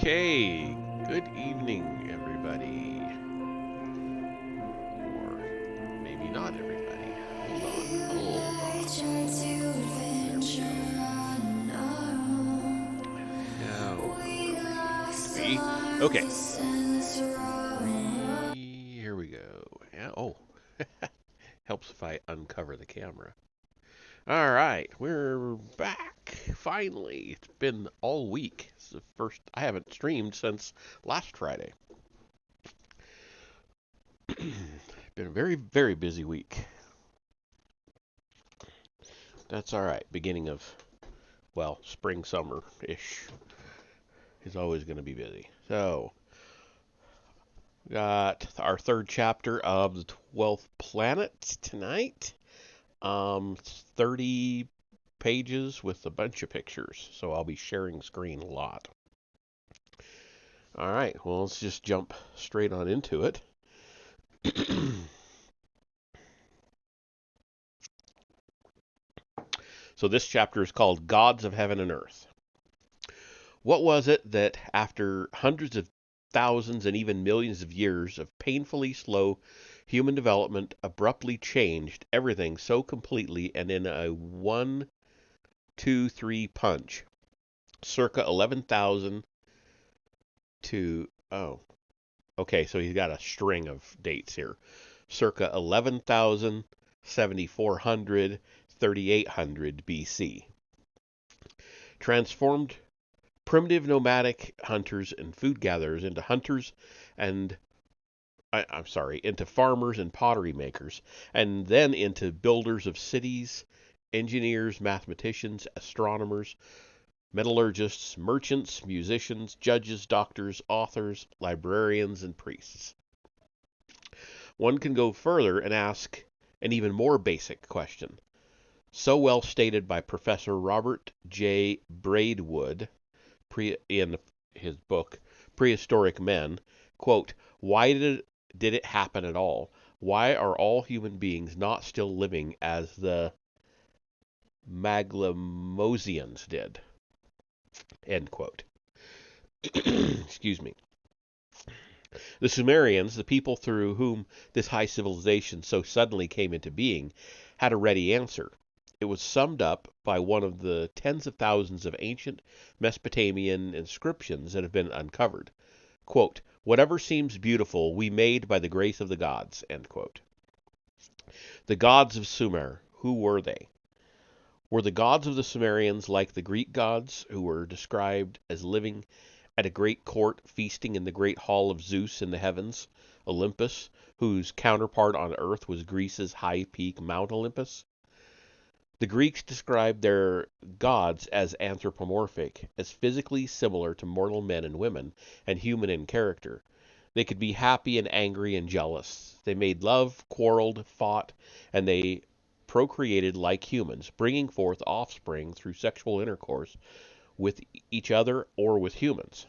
Okay, good evening, everybody. Or maybe not everybody. Hold on, hold on. There we go. Now, where we need to be. Okay. Here we go. Yeah, oh, helps if I uncover the camera. All right, we're back. Finally, it's been all week. It's the first. I haven't streamed since last Friday. Been a very, very busy week. That's all right. Beginning of, well, spring, summer-ish is always going to be busy. So, got our third chapter of the 12th Planet tonight. 30 pages with a bunch of pictures. So I'll be sharing screen a lot. All right, well, let's just jump straight on into it. So this chapter is called Gods of Heaven and Earth. What was it that, after hundreds of thousands and even millions of years of painfully slow human development, abruptly changed everything so completely and in a 1, 2, 3 punch? Circa 11,000 to, oh, okay, so he's got a string of dates here. Circa 11,000, 7,400, 3,800 BC. Transformed primitive nomadic hunters and food gatherers into hunters and into farmers and pottery makers, and then into builders of cities, engineers, mathematicians, astronomers, metallurgists, merchants, musicians, judges, doctors, authors, librarians, and priests. One can go further and ask an even more basic question, so well stated by Professor Robert J. Braidwood in his book Prehistoric Men, quote, why did it happen at all? Why are all human beings not still living as the Maglemosians did? End quote. Excuse me. The Sumerians, the people through whom this high civilization so suddenly came into being, had a ready answer. It was summed up by one of the tens of thousands of ancient Mesopotamian inscriptions that have been uncovered. Quote, whatever seems beautiful, we made by the grace of the gods. End quote. The gods of Sumer, who were they? Were the gods of the Sumerians like the Greek gods, who were described as living at a great court, feasting in the great hall of Zeus in the heavens, Olympus, whose counterpart on earth was Greece's high peak, Mount Olympus? The Greeks described their gods as anthropomorphic, as physically similar to mortal men and women, and human in character. They could be happy and angry and jealous. They made love, quarreled, fought, and they procreated like humans, bringing forth offspring through sexual intercourse with each other or with humans.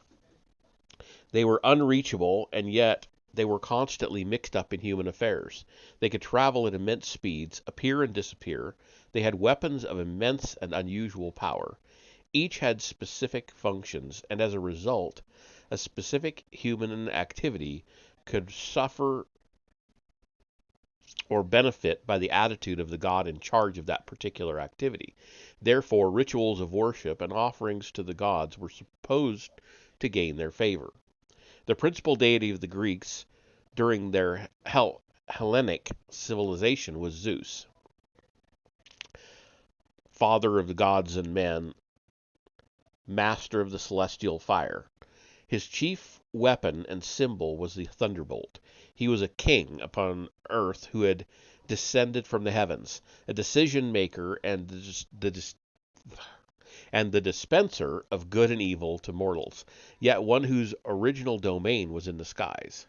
They were unreachable, and yet they were constantly mixed up in human affairs. They could travel at immense speeds, appear and disappear. They had weapons of immense and unusual power. Each had specific functions, and as a result, a specific human activity could suffer or benefit by the attitude of the god in charge of that particular activity. Therefore, rituals of worship and offerings to the gods were supposed to gain their favor. The principal deity of the Greeks during their Hellenic civilization was Zeus, father of the gods and men, master of the celestial fire. His chief weapon and symbol was the thunderbolt. He was a king upon earth who had descended from the heavens, a decision maker and the dispenser of good and evil to mortals, yet one whose original domain was in the skies.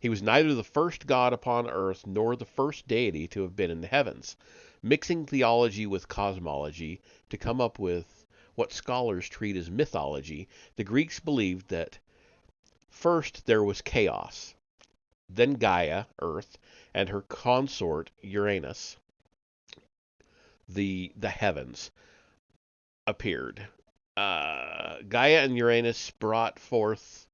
He was neither the first god upon earth nor the first deity to have been in the heavens. Mixing theology with cosmology to come up with what scholars treat as mythology, the Greeks believed that first there was chaos, then Gaia, Earth, and her consort Uranus, the heavens, appeared. Gaia and Uranus brought forth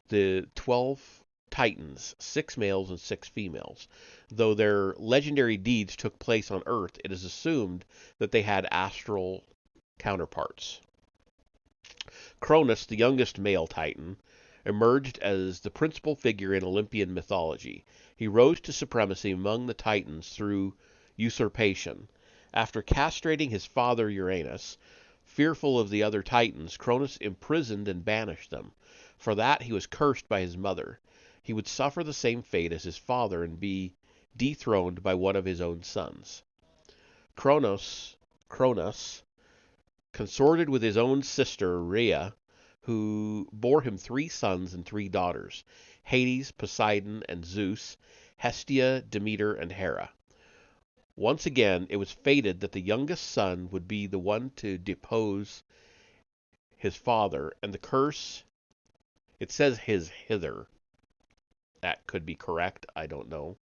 the 12 Titans, 6 males and 6 females. Though their legendary deeds took place on Earth, it is assumed that they had astral counterparts. Cronus, the youngest male Titan, emerged as the principal figure in Olympian mythology. He rose to supremacy among the Titans through usurpation. After castrating his father Uranus, fearful of the other Titans, Cronus imprisoned and banished them. For that he was cursed by his mother. He would suffer the same fate as his father and be dethroned by one of his own sons. Cronus consorted with his own sister Rhea, who bore him 3 sons and 3 daughters: Hades, Poseidon, and Zeus, Hestia, Demeter, and Hera. Once again, it was fated that the youngest son would be the one to depose his father, and the curse, it says his hither. That could be correct, I don't know.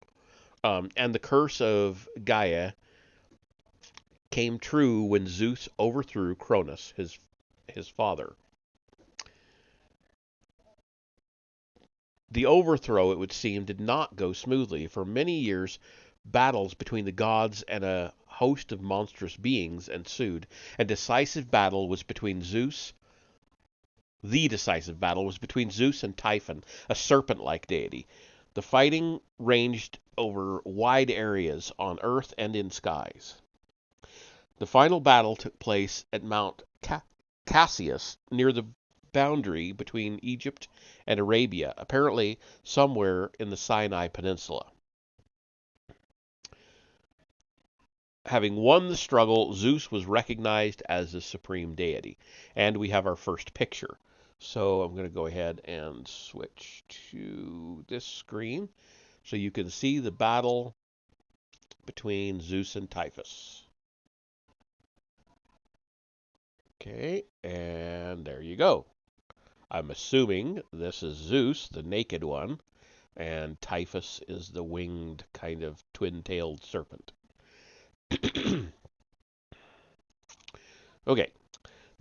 And the curse of Gaia came true when Zeus overthrew Cronus, his father. The overthrow, it would seem, did not go smoothly. For many years, battles between the gods and a host of monstrous beings ensued. The decisive battle was between Zeus and Typhon, a serpent-like deity. The fighting ranged over wide areas on Earth and in skies. The final battle took place at Mount Cassius, near the boundary between Egypt and Arabia, apparently somewhere in the Sinai Peninsula. Having won the struggle, Zeus was recognized as the supreme deity, and we have our first picture. So I'm going to go ahead and switch to this screen so you can see the battle between Zeus and Typhus. Okay, and there you go. I'm assuming this is Zeus, the naked one, and Typhus is the winged kind of twin-tailed serpent. Okay.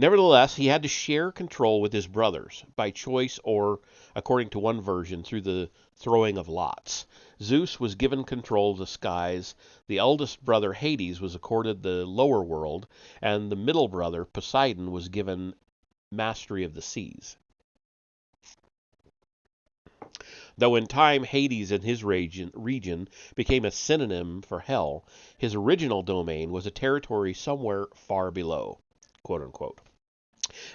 Nevertheless, he had to share control with his brothers, by choice or, according to one version, through the throwing of lots. Zeus was given control of the skies, the eldest brother Hades was accorded the lower world, and the middle brother Poseidon was given mastery of the seas. Though in time Hades and his region became a synonym for hell, his original domain was a territory somewhere far below, quote unquote,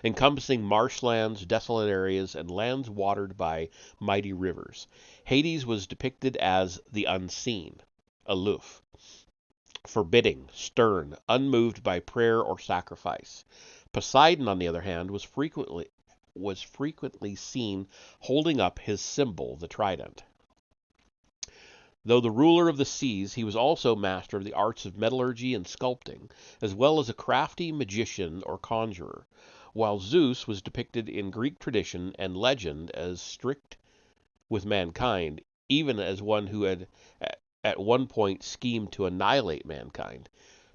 encompassing marshlands, desolate areas, and lands watered by mighty rivers. Hades was depicted as the unseen, aloof, forbidding, stern, unmoved by prayer or sacrifice. Poseidon, on the other hand, was frequently seen holding up his symbol, the trident. Though the ruler of the seas, he was also master of the arts of metallurgy and sculpting, as well as a crafty magician or conjurer, while Zeus was depicted in Greek tradition and legend as strict with mankind, even as one who had at one point schemed to annihilate mankind.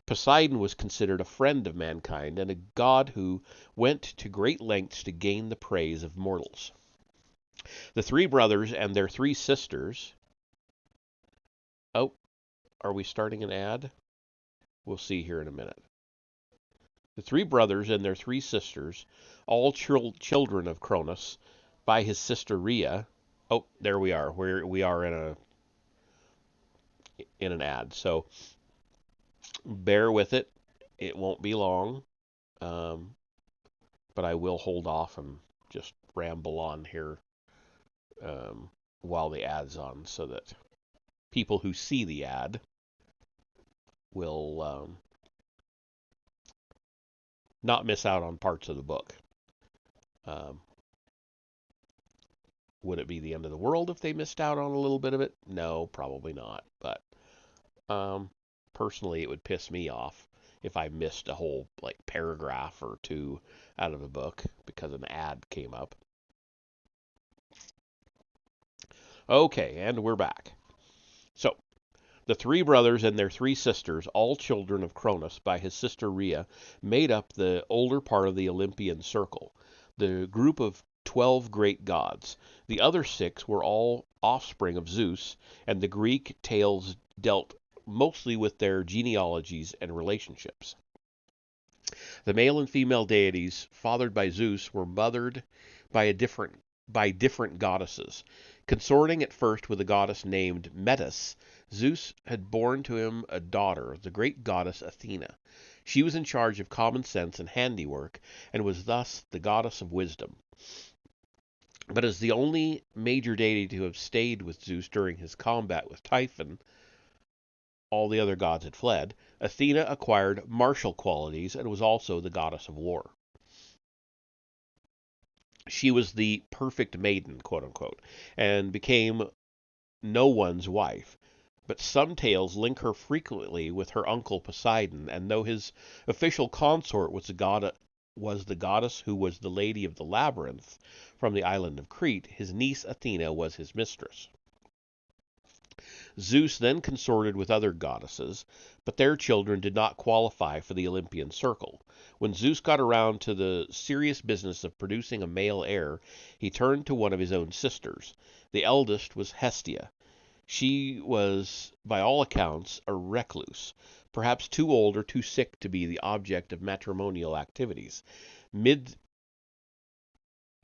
Poseidon was considered a friend of mankind and a god who went to great lengths to gain the praise of mortals. The 3 brothers and their 3 sisters... Oh, are we starting an ad? We'll see here in a minute. The 3 brothers and their 3 sisters, all children of Cronus, by his sister Rhea... Oh, there we are. We are in an ad, so bear with it. It won't be long, but I will hold off and just ramble on here while the ad's on, so that people who see the ad will not miss out on parts of the book. Would it be the end of the world if they missed out on a little bit of it? No, probably not. But personally, it would piss me off if I missed a whole paragraph or 2 out of a book because an ad came up. Okay, and we're back. So, The three brothers and their three sisters, all children of Cronus by his sister Rhea, made up the older part of the Olympian circle, the group of 12 great gods. The other 6 were all offspring of Zeus, and the Greek tales dealt mostly with their genealogies and relationships. The male and female deities fathered by Zeus were mothered by different goddesses. Consorting at first with a goddess named Metis, Zeus had borne to him a daughter, the great goddess Athena. She was in charge of common sense and handiwork, and was thus the goddess of wisdom. But as the only major deity to have stayed with Zeus during his combat with Typhon, all the other gods had fled, Athena acquired martial qualities and was also the goddess of war. She was the perfect maiden, quote unquote, and became no one's wife. But some tales link her frequently with her uncle Poseidon, and though his official consort was the goddess who was the lady of the labyrinth from the island of Crete, his niece Athena was his mistress. Zeus then consorted with other goddesses, but their children did not qualify for the Olympian circle. When Zeus got around to the serious business of producing a male heir, he turned to one of his own sisters. The eldest was Hestia. She was, by all accounts, a recluse, perhaps too old or too sick to be the object of matrimonial activities.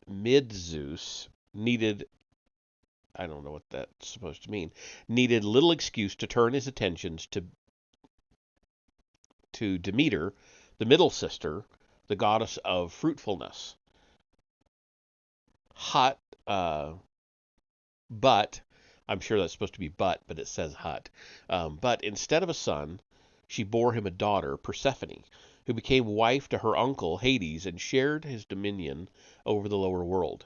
Mid-Zeus needed, I don't know what that's supposed to mean, needed little excuse to turn his attentions to Demeter, the middle sister, the goddess of fruitfulness. But, I'm sure that's supposed to be but it says hut. But instead of a son, she bore him a daughter, Persephone, who became wife to her uncle Hades and shared his dominion over the lower world.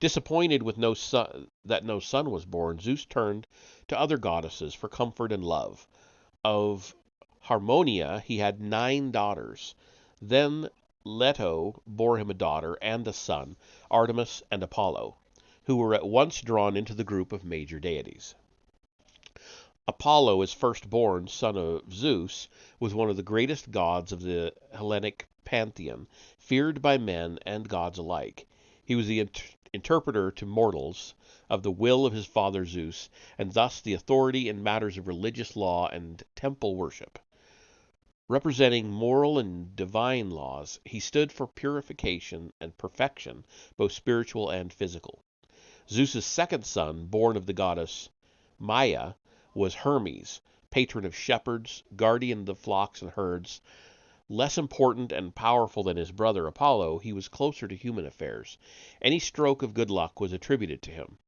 Disappointed with that no son was born, Zeus turned to other goddesses for comfort and love. Of Harmonia he had 9 daughters. Then Leto bore him a daughter and a son, Artemis and Apollo, who were at once drawn into the group of major deities. Apollo, as firstborn son of Zeus, was one of the greatest gods of the Hellenic pantheon, feared by men and gods alike. He was the interpreter to mortals of the will of his father Zeus, and thus the authority in matters of religious law and temple worship. Representing moral and divine laws, he stood for purification and perfection, both spiritual and physical. Zeus's second son, born of the goddess Maia, was Hermes, patron of shepherds, guardian of the flocks and herds. Less important and powerful than his brother Apollo, he was closer to human affairs. Any stroke of good luck was attributed to him.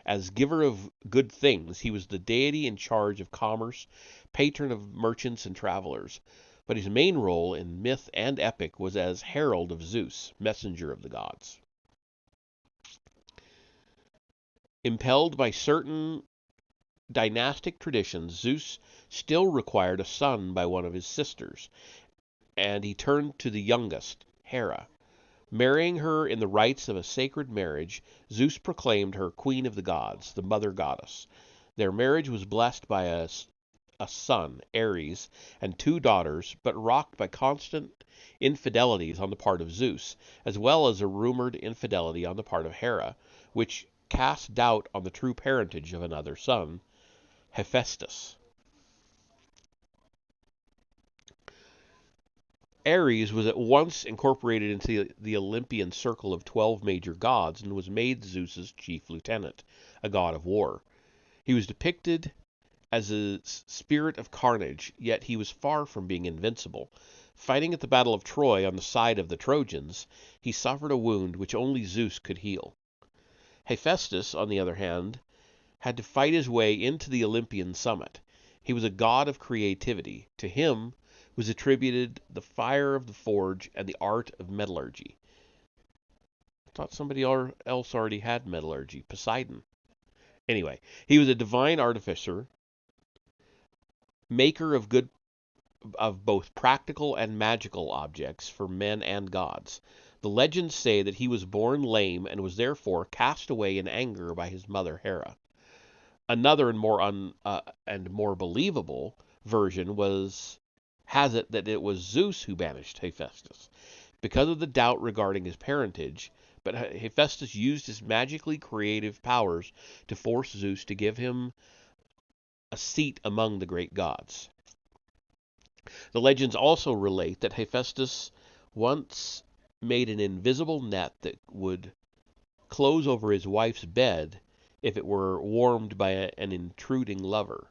As giver of good things, he was the deity in charge of commerce, patron of merchants and travelers. But his main role in myth and epic was as herald of Zeus, messenger of the gods. Impelled by certain dynastic traditions, Zeus still required a son by one of his sisters, and he turned to the youngest, Hera. Marrying her in the rites of a sacred marriage, Zeus proclaimed her queen of the gods, the mother goddess. Their marriage was blessed by a son, Ares, and 2 daughters, but rocked by constant infidelities on the part of Zeus, as well as a rumored infidelity on the part of Hera, which cast doubt on the true parentage of another son, Hephaestus. Ares was at once incorporated into the Olympian circle of 12 major gods and was made Zeus's chief lieutenant, a god of war. He was depicted as a spirit of carnage, yet he was far from being invincible. Fighting at the Battle of Troy on the side of the Trojans, he suffered a wound which only Zeus could heal. Hephaestus, on the other hand, had to fight his way into the Olympian summit. He was a god of creativity. To him was attributed the fire of the forge and the art of metallurgy. I thought somebody else already had metallurgy, Poseidon. Anyway, he was a divine artificer, maker of both practical and magical objects for men and gods. The legends say that he was born lame and was therefore cast away in anger by his mother Hera. Another and more believable version has it that it was Zeus who banished Hephaestus because of the doubt regarding his parentage. But Hephaestus used his magically creative powers to force Zeus to give him a seat among the great gods. The legends also relate that Hephaestus once made an invisible net that would close over his wife's bed if it were warmed by an intruding lover.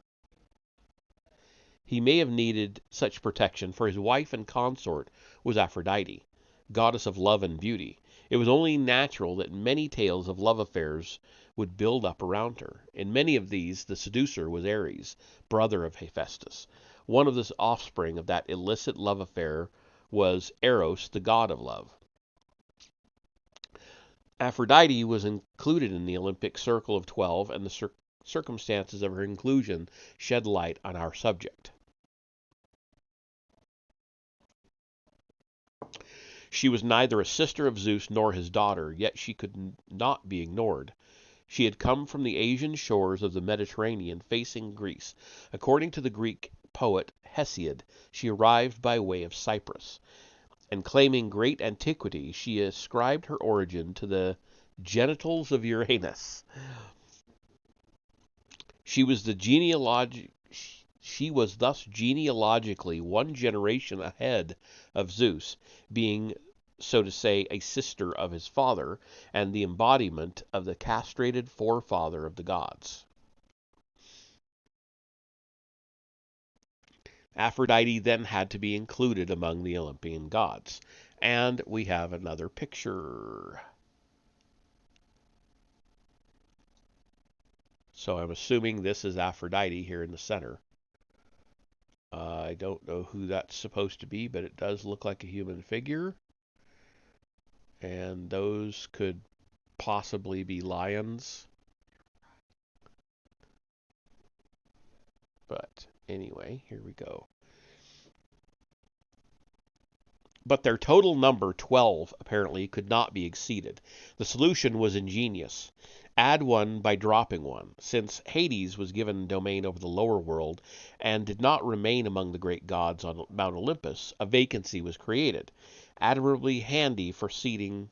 He may have needed such protection, for his wife and consort was Aphrodite, goddess of love and beauty. It was only natural that many tales of love affairs would build up around her. In many of these, the seducer was Ares, brother of Hephaestus. One of the offspring of that illicit love affair was Eros, the god of love. Aphrodite was included in the Olympic Circle of 12, and the circumstances of her inclusion shed light on our subject. She was neither a sister of Zeus nor his daughter, yet she could not be ignored. She had come from the Asian shores of the Mediterranean facing Greece. According to the Greek poet Hesiod, she arrived by way of Cyprus, and claiming great antiquity, she ascribed her origin to the genitals of Uranus. She was thus genealogically one generation ahead of Zeus, being, so to say, a sister of his father, and the embodiment of the castrated forefather of the gods. Aphrodite then had to be included among the Olympian gods. And we have another picture. So I'm assuming this is Aphrodite here in the center. I don't know who that's supposed to be, but it does look like a human figure. And those could possibly be lions. But anyway, here we go. But their total number, 12, apparently could not be exceeded. The solution was ingenious. Add one by dropping one. Since Hades was given domain over the lower world and did not remain among the great gods on Mount Olympus, a vacancy was created, admirably handy for seating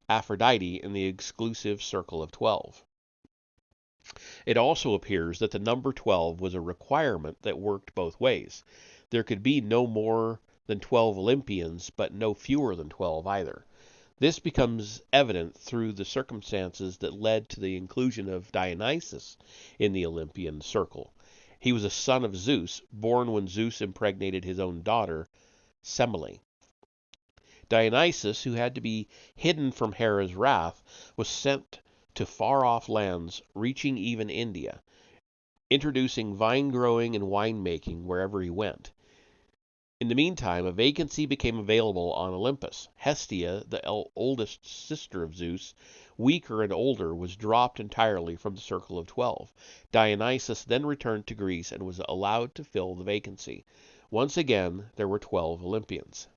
Aphrodite in the exclusive circle of 12. It also appears that the number 12 was a requirement that worked both ways. There could be no more than 12 Olympians, but no fewer than 12 either. This becomes evident through the circumstances that led to the inclusion of Dionysus in the Olympian circle. He was a son of Zeus, born when Zeus impregnated his own daughter, Semele. Dionysus, who had to be hidden from Hera's wrath, was sent to far-off lands, reaching even India, introducing vine-growing and wine-making wherever he went. In the meantime, a vacancy became available on Olympus. Hestia, the oldest sister of Zeus, weaker and older, was dropped entirely from the circle of 12. Dionysus then returned to Greece and was allowed to fill the vacancy. Once again, there were 12 Olympians.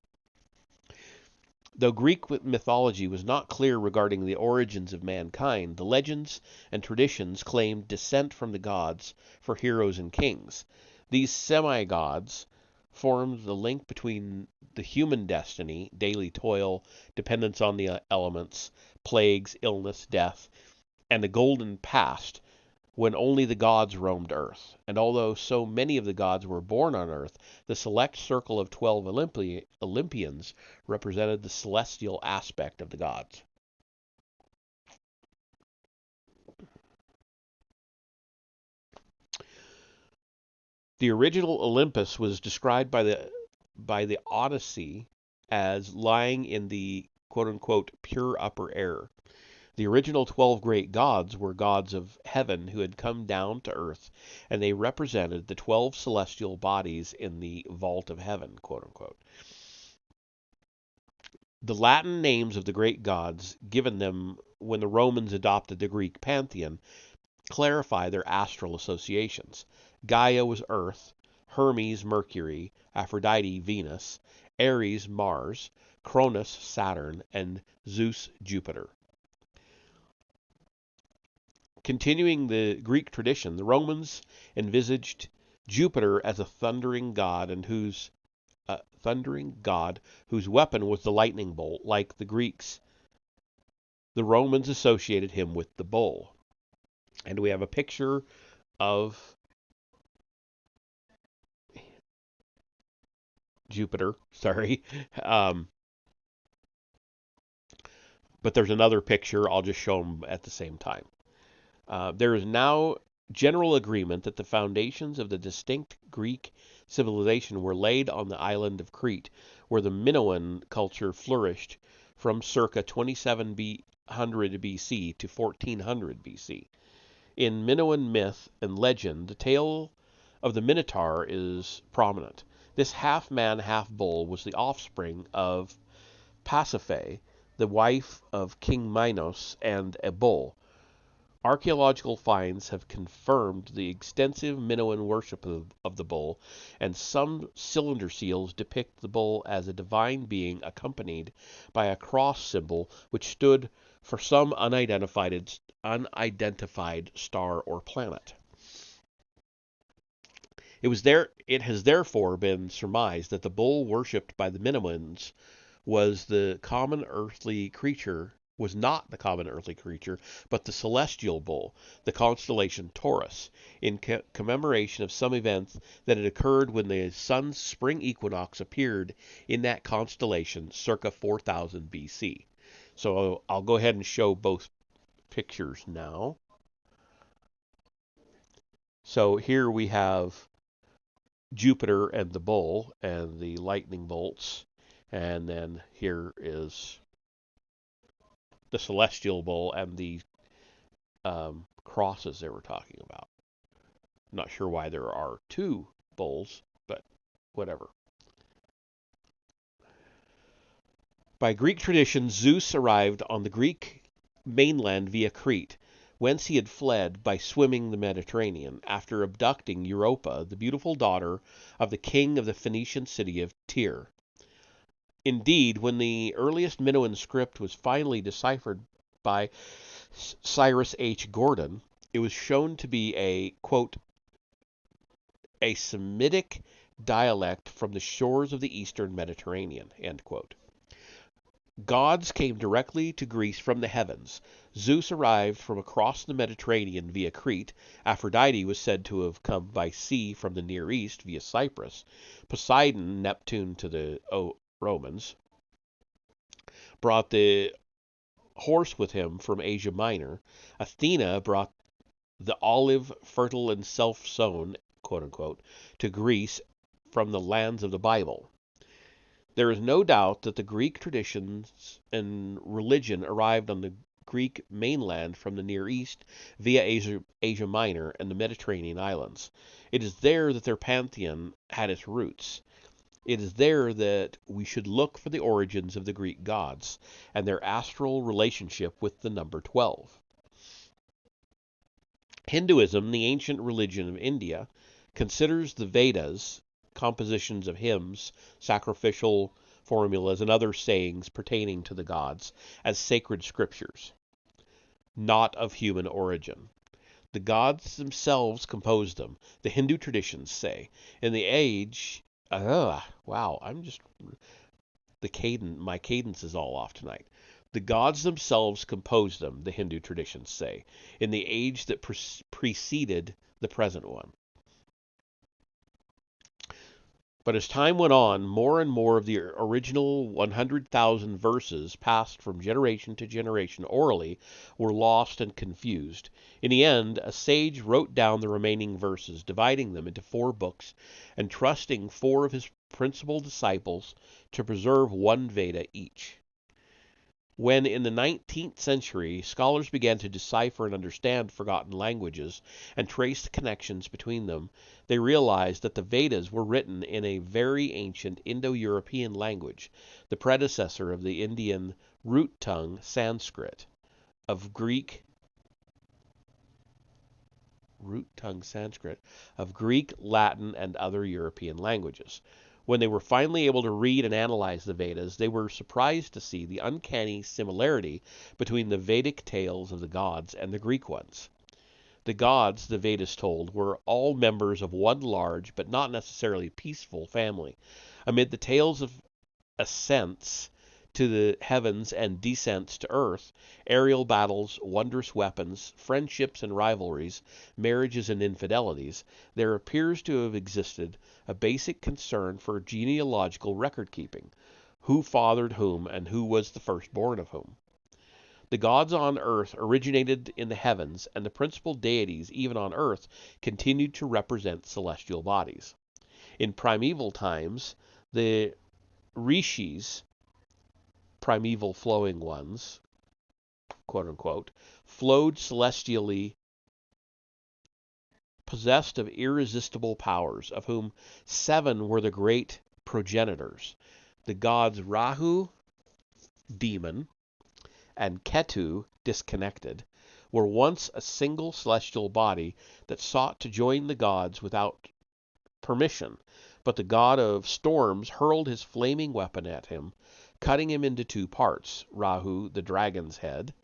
Though Greek mythology was not clear regarding the origins of mankind, the legends and traditions claimed descent from the gods for heroes and kings. These semi-gods formed the link between the human destiny, daily toil, dependence on the elements, plagues, illness, death, and the golden past, when only the gods roamed Earth. And although so many of the gods were born on Earth, the select circle of 12 Olympians represented the celestial aspect of the gods. The original Olympus was described by the Odyssey as lying in the quote-unquote pure upper air. The original 12 great gods were gods of heaven who had come down to earth, and they represented the 12 celestial bodies in the vault of heaven, quote-unquote. The Latin names of the great gods, given them when the Romans adopted the Greek pantheon, clarify their astral associations. Gaia was Earth, Hermes Mercury, Aphrodite Venus, Ares Mars, Cronus Saturn, and Zeus Jupiter. Continuing the Greek tradition, the Romans envisaged Jupiter as a thundering god whose weapon was the lightning bolt. Like the Greeks, the Romans associated him with the bull. And we have a picture of Jupiter, sorry. But there's another picture. I'll just show them at the same time. There is now general agreement that the foundations of the distinct Greek civilization were laid on the island of Crete, where the Minoan culture flourished from circa 2700 BC to 1400 BC. In Minoan myth and legend, the tale of the Minotaur is prominent. This half-man, half-bull was the offspring of Pasiphae, the wife of King Minos, and a bull. Archaeological finds have confirmed the extensive Minoan worship of the bull, and some cylinder seals depict the bull as a divine being accompanied by a cross symbol which stood for some unidentified star or planet. It has therefore been surmised that the bull worshipped by the Minoans was not the common earthly creature, but the celestial bull, the constellation Taurus, in commemoration of some event that had occurred when the sun's spring equinox appeared in that constellation circa 4000 BC. So I'll go ahead and show both pictures now. So here we have Jupiter and the bull and the lightning bolts. And then here is the celestial bull and the crosses they were talking about. I'm not sure why there are two bulls, but whatever. By Greek tradition, Zeus arrived on the Greek mainland via Crete, whence he had fled by swimming the Mediterranean, after abducting Europa, the beautiful daughter of the king of the Phoenician city of Tyre. Indeed, when the earliest Minoan script was finally deciphered by Cyrus H. Gordon, it was shown to be a, quote, a Semitic dialect from the shores of the eastern Mediterranean, end quote. Gods came directly to Greece from the heavens. Zeus arrived from across the Mediterranean via Crete. Aphrodite was said to have come by sea from the Near East via Cyprus. Poseidon, Neptune to the Romans, brought the horse with him from Asia Minor. Athena brought the olive, fertile and self-sown, quote-unquote, to Greece from the lands of the Bible. There is no doubt that the Greek traditions and religion arrived on the Greek mainland from the Near East via Asia Minor and the Mediterranean islands. It is there that their pantheon had its roots. It is there that we should look for the origins of the Greek gods and their astral relationship with the number 12. Hinduism, the ancient religion of India, considers the Vedas, compositions of hymns, sacrificial formulas, and other sayings pertaining to the gods, as sacred scriptures, not of human origin. The gods themselves composed them, the Hindu traditions say. In the age... wow, my cadence is all off tonight. The gods themselves composed them, the Hindu traditions say, in the age that preceded the present one. But as time went on, more and more of the original 100,000 verses passed from generation to generation orally were lost and confused. In the end, a sage wrote down the remaining verses, dividing them into 4 books, and trusting 4 of his principal disciples to preserve 1 Veda each. When, in the 19th century, scholars began to decipher and understand forgotten languages and trace the connections between them, they realized that the Vedas were written in a very ancient Indo-European language, the predecessor of the Indian root tongue Sanskrit, of Greek, Latin, and other European languages. When they were finally able to read and analyze the Vedas, they were surprised to see the uncanny similarity between the Vedic tales of the gods and the Greek ones. The gods, the Vedas told, were all members of one large but not necessarily peaceful family. Amid the tales of ascents to the heavens and descents to earth, aerial battles, wondrous weapons, friendships and rivalries, marriages and infidelities, there appears to have existed a basic concern for genealogical record keeping, who fathered whom and who was the firstborn of whom. The gods on earth originated in the heavens, and the principal deities, even on earth, continued to represent celestial bodies. In primeval times, the rishis, primeval flowing ones, quote unquote, flowed celestially, possessed of irresistible powers, of whom 7 were the great progenitors. The gods Rahu, demon, and Ketu, disconnected, were once a single celestial body that sought to join the gods without permission, but the god of storms hurled his flaming weapon at him, cutting him into 2 parts, Rahu, the dragon's head,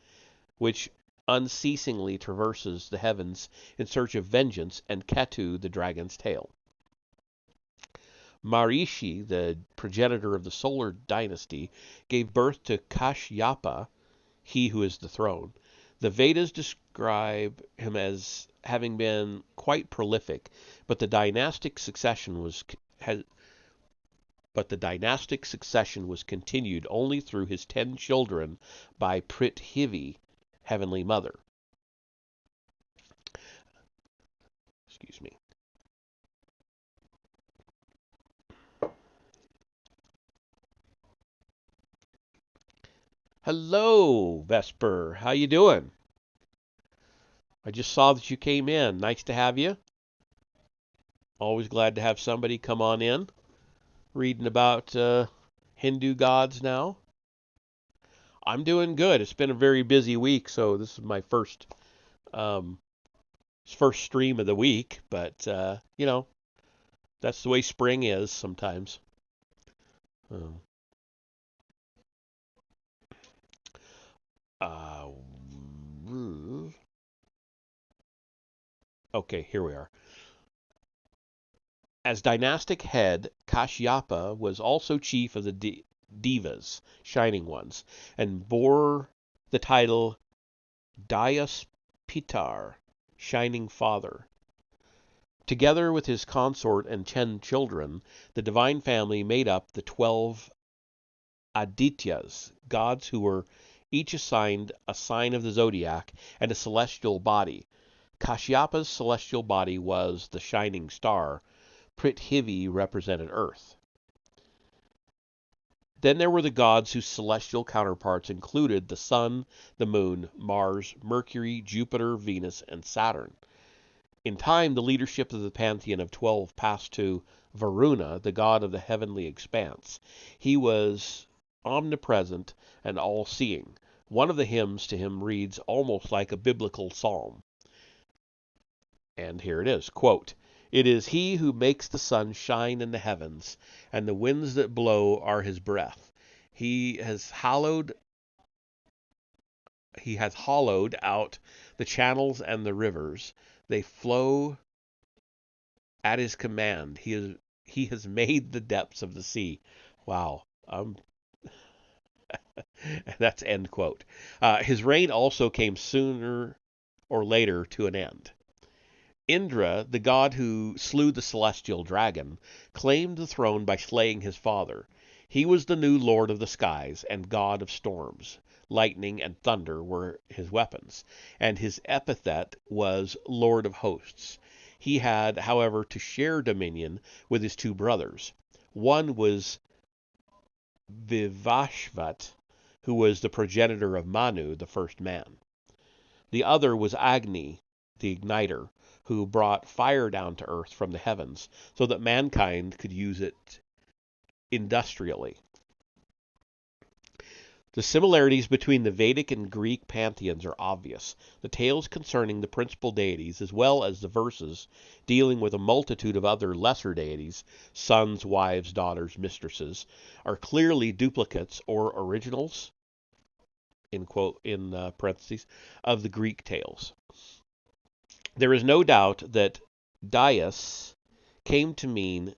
which unceasingly traverses the heavens in search of vengeance, and Ketu, the dragon's tail. Marishi, the progenitor of the solar dynasty, gave birth to Kashyapa, he who is the throne. The Vedas describe him as having been quite prolific, but the dynastic succession was continued only through his 10 children by Prithivi, Heavenly Mother. Excuse me. Hello, Vesper. How you doing? I just saw that you came in. Nice to have you. Always glad to have somebody come on in. Reading about Hindu gods now. I'm doing good. It's been a very busy week, so this is my first stream of the week. But you know, that's the way spring is sometimes. Okay, here we are. As dynastic head, Kashyapa was also chief of the Devas, Shining Ones, and bore the title Dyaspitar, Shining Father. Together with his consort and 10 children, the divine family made up the 12 Adityas, gods who were each assigned a sign of the zodiac and a celestial body. Kashyapa's celestial body was the shining star. Prithivi represented Earth. Then there were the gods whose celestial counterparts included the Sun, the Moon, Mars, Mercury, Jupiter, Venus, and Saturn. In time, the leadership of the pantheon of 12 passed to Varuna, the god of the heavenly expanse. He was omnipresent and all-seeing. One of the hymns to him reads almost like a biblical psalm. And here it is, quote, "It is he who makes the sun shine in the heavens, and the winds that blow are his breath. He has hollowed out the channels and the rivers. They flow at his command. He has made the depths of the sea." Wow. That's end quote. His reign also came sooner or later to an end. Indra, the god who slew the celestial dragon, claimed the throne by slaying his father. He was the new lord of the skies and god of storms. Lightning and thunder were his weapons, and his epithet was Lord of Hosts. He had, however, to share dominion with his 2 brothers. One was Vivashvat, who was the progenitor of Manu, the first man. The other was Agni, the igniter, who brought fire down to earth from the heavens, so that mankind could use it industrially. The similarities between the Vedic and Greek pantheons are obvious. The tales concerning the principal deities, as well as the verses dealing with a multitude of other lesser deities, sons, wives, daughters, mistresses, are clearly duplicates or originals, in parentheses, of the Greek tales. There is no doubt that Dyaus came to mean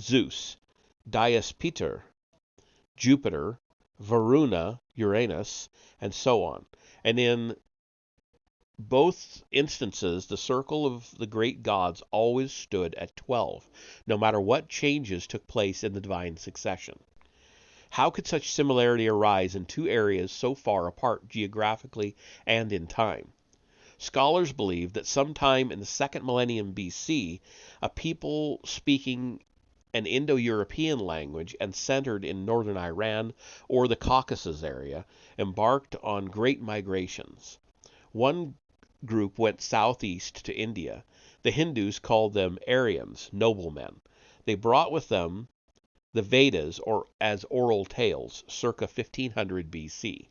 Zeus, Dyaus Peter, Jupiter, Varuna, Uranus, and so on. And in both instances, the circle of the great gods always stood at 12, no matter what changes took place in the divine succession. How could such similarity arise in two areas so far apart geographically and in time? Scholars believe that sometime in the second millennium BC, a people speaking an Indo-European language and centered in northern Iran or the Caucasus area embarked on great migrations. One group went southeast to India. The Hindus called them Aryans, noblemen. They brought with them the Vedas, or as oral tales, circa 1500 BC.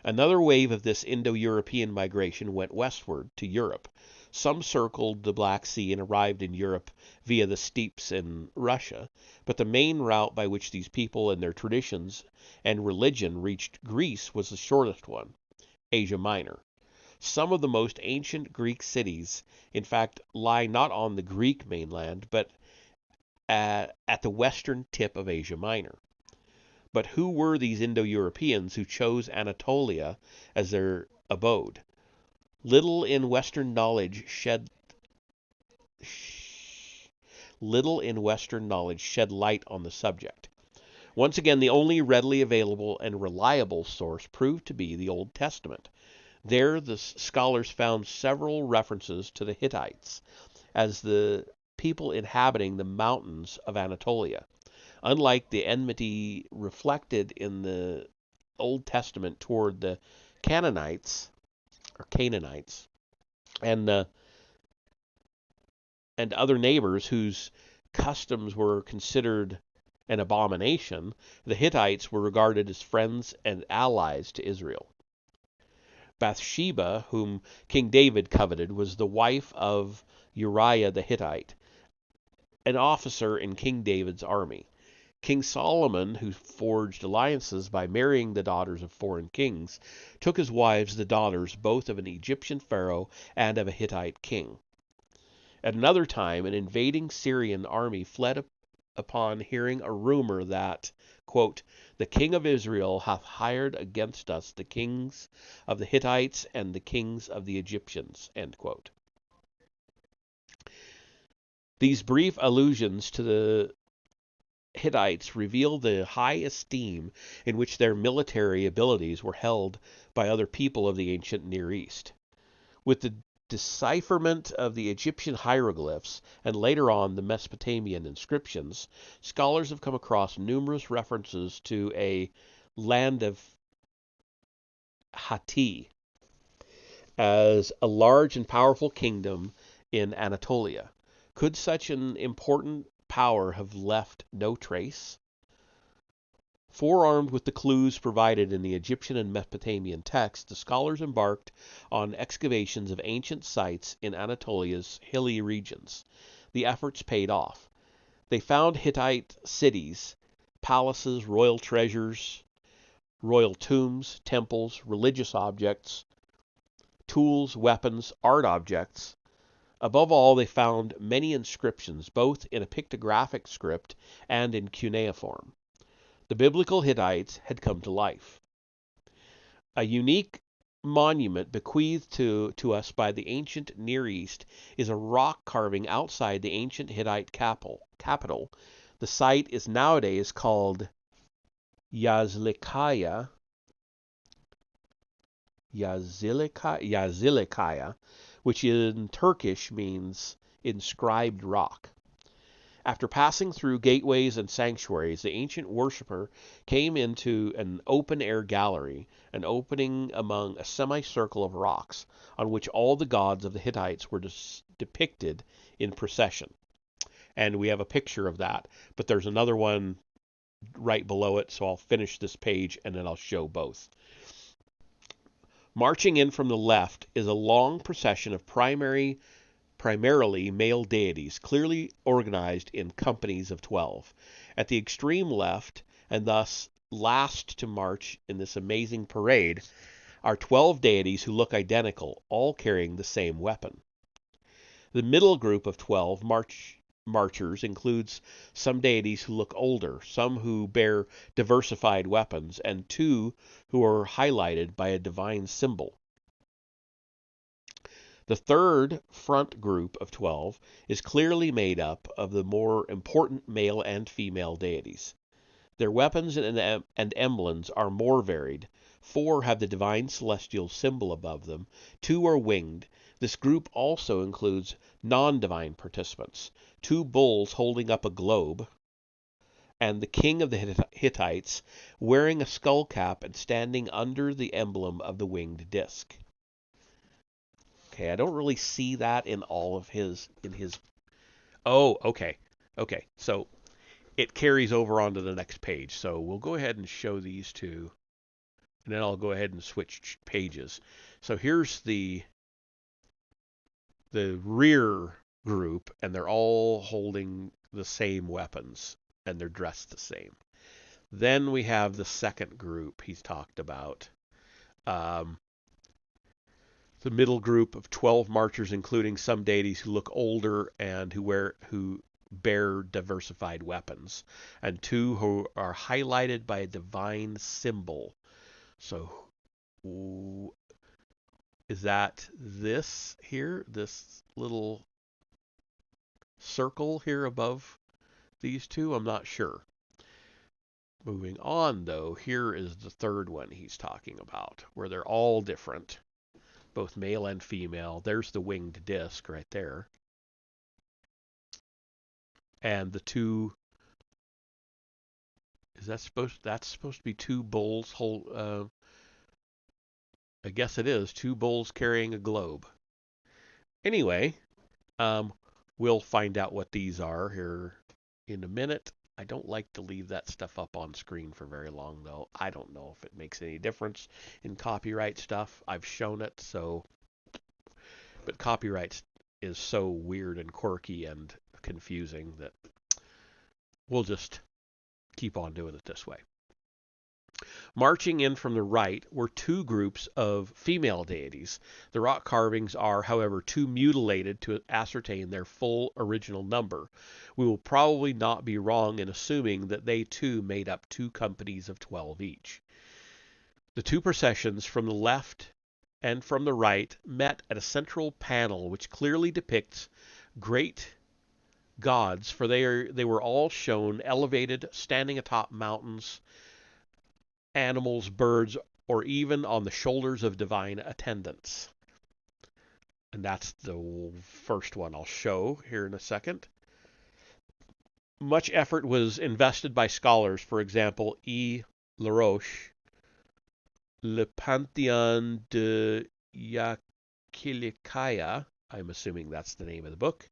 Another wave of this Indo-European migration went westward to Europe. Some circled the Black Sea and arrived in Europe via the steppes in Russia, but the main route by which these people and their traditions and religion reached Greece was the shortest one, Asia Minor. Some of the most ancient Greek cities, in fact, lie not on the Greek mainland, but at the western tip of Asia Minor. But who were these Indo-Europeans who chose Anatolia as their abode? Little in Western knowledge shed light on the subject. Once again, the only readily available and reliable source proved to be the Old Testament. There, the scholars found several references to the Hittites as the people inhabiting the mountains of Anatolia. Unlike the enmity reflected in the Old Testament toward the Canaanites, and other neighbors whose customs were considered an abomination, the Hittites were regarded as friends and allies to Israel. Bathsheba, whom King David coveted, was the wife of Uriah the Hittite, an officer in King David's army. King Solomon, who forged alliances by marrying the daughters of foreign kings, took as wives the daughters both of an Egyptian pharaoh and of a Hittite king. At another time, an invading Syrian army fled upon hearing a rumor that, quote, "the king of Israel hath hired against us the kings of the Hittites and the kings of the Egyptians." End quote. These brief allusions to the Hittites reveal the high esteem in which their military abilities were held by other people of the ancient Near East. With the decipherment of the Egyptian hieroglyphs and later on the Mesopotamian inscriptions, scholars have come across numerous references to a land of Hatti as a large and powerful kingdom in Anatolia. Could such an important power have left no trace? Forearmed with the clues provided in the Egyptian and Mesopotamian texts, the scholars embarked on excavations of ancient sites in Anatolia's hilly regions. The efforts paid off. They found Hittite cities, palaces, royal treasures, royal tombs, temples, religious objects, tools, weapons, art objects. Above all, they found many inscriptions, both in a pictographic script and in cuneiform. The biblical Hittites had come to life. A unique monument bequeathed to us by the ancient Near East is a rock carving outside the ancient Hittite capital. The site is nowadays called Yazilekaya, which in Turkish means inscribed rock. After passing through gateways and sanctuaries, the ancient worshipper came into an open-air gallery, an opening among a semicircle of rocks, on which all the gods of the Hittites were depicted in procession. And we have a picture of that, but there's another one right below it, so I'll finish this page and then I'll show both. Marching in from the left is a long procession of primarily male deities, clearly organized in companies of 12. At the extreme left, and thus last to march in this amazing parade, are 12 deities who look identical, all carrying the same weapon. The middle group of 12 marchers includes some deities who look older, some who bear diversified weapons, and 2 who are highlighted by a divine symbol. The third front group of 12 is clearly made up of the more important male and female deities. Their weapons and emblems are more varied. 4 have the divine celestial symbol above them, 2 are winged. This group also includes non-divine participants, 2 bulls holding up a globe, and the king of the Hittites wearing a skull cap and standing under the emblem of the winged disc. Okay, I don't really see that in all of his. Oh, okay. Okay, so it carries over onto the next page. So we'll go ahead and show these two, and then I'll go ahead and switch pages. So here's the rear group, and they're all holding the same weapons, and they're dressed the same. Then we have the second group he's talked about. The middle group of 12 marchers, including some deities who look older and who bear diversified weapons, and 2 who are highlighted by a divine symbol. So, is that this here, this little circle here above these 2? I'm not sure. Moving on, though, here is the third one he's talking about, where they're all different, both male and female. There's the winged disc right there. And the 2, that's supposed to be 2 bulls I guess it is 2 bulls carrying a globe. Anyway, we'll find out what these are here in a minute. I don't like to leave that stuff up on screen for very long, though. I don't know if it makes any difference in copyright stuff. I've shown it, but copyright is so weird and quirky and confusing that we'll just keep on doing it this way. Marching in from the right were 2 groups of female deities. The rock carvings are, however, too mutilated to ascertain their full original number. We will probably not be wrong in assuming that they too made up 2 companies of 12 each. The 2 processions from the left and from the right met at a central panel which clearly depicts great gods, for they were all shown elevated, standing atop mountains, animals, birds, or even on the shoulders of divine attendants. And that's the first one I'll show here in a second. Much effort was invested by scholars, for example, E. Laroche, Le Panthéon de Yakilikaya, I'm assuming that's the name of the book,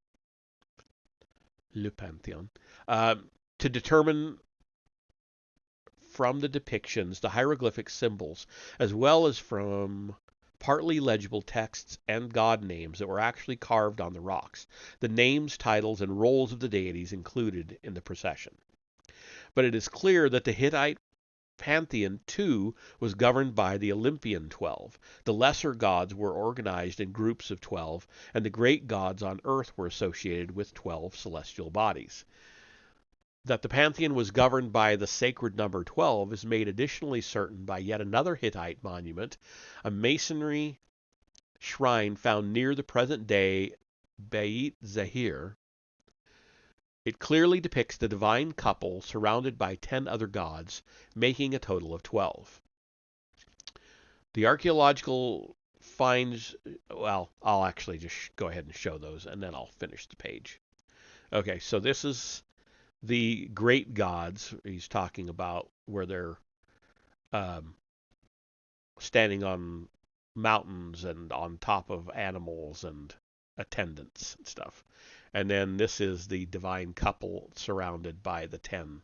Le Panthéon, to determine from the depictions the hieroglyphic symbols, as well as from partly legible texts and god names that were actually carved on the rocks, the names, titles, and roles of the deities included in the procession. But it is clear that the Hittite pantheon, too, was governed by the Olympian 12. The lesser gods were organized in groups of 12, and the great gods on earth were associated with 12 celestial bodies. That the pantheon was governed by the sacred number 12 is made additionally certain by yet another Hittite monument, a masonry shrine found near the present-day Beit Zahir. It clearly depicts the divine couple surrounded by 10 other gods, making a total of 12. The archaeological finds, well, I'll actually just go ahead and show those, and then I'll finish the page. Okay, so this is the great gods he's talking about, where they're standing on mountains and on top of animals and attendants and stuff. And then this is the divine couple surrounded by the 10.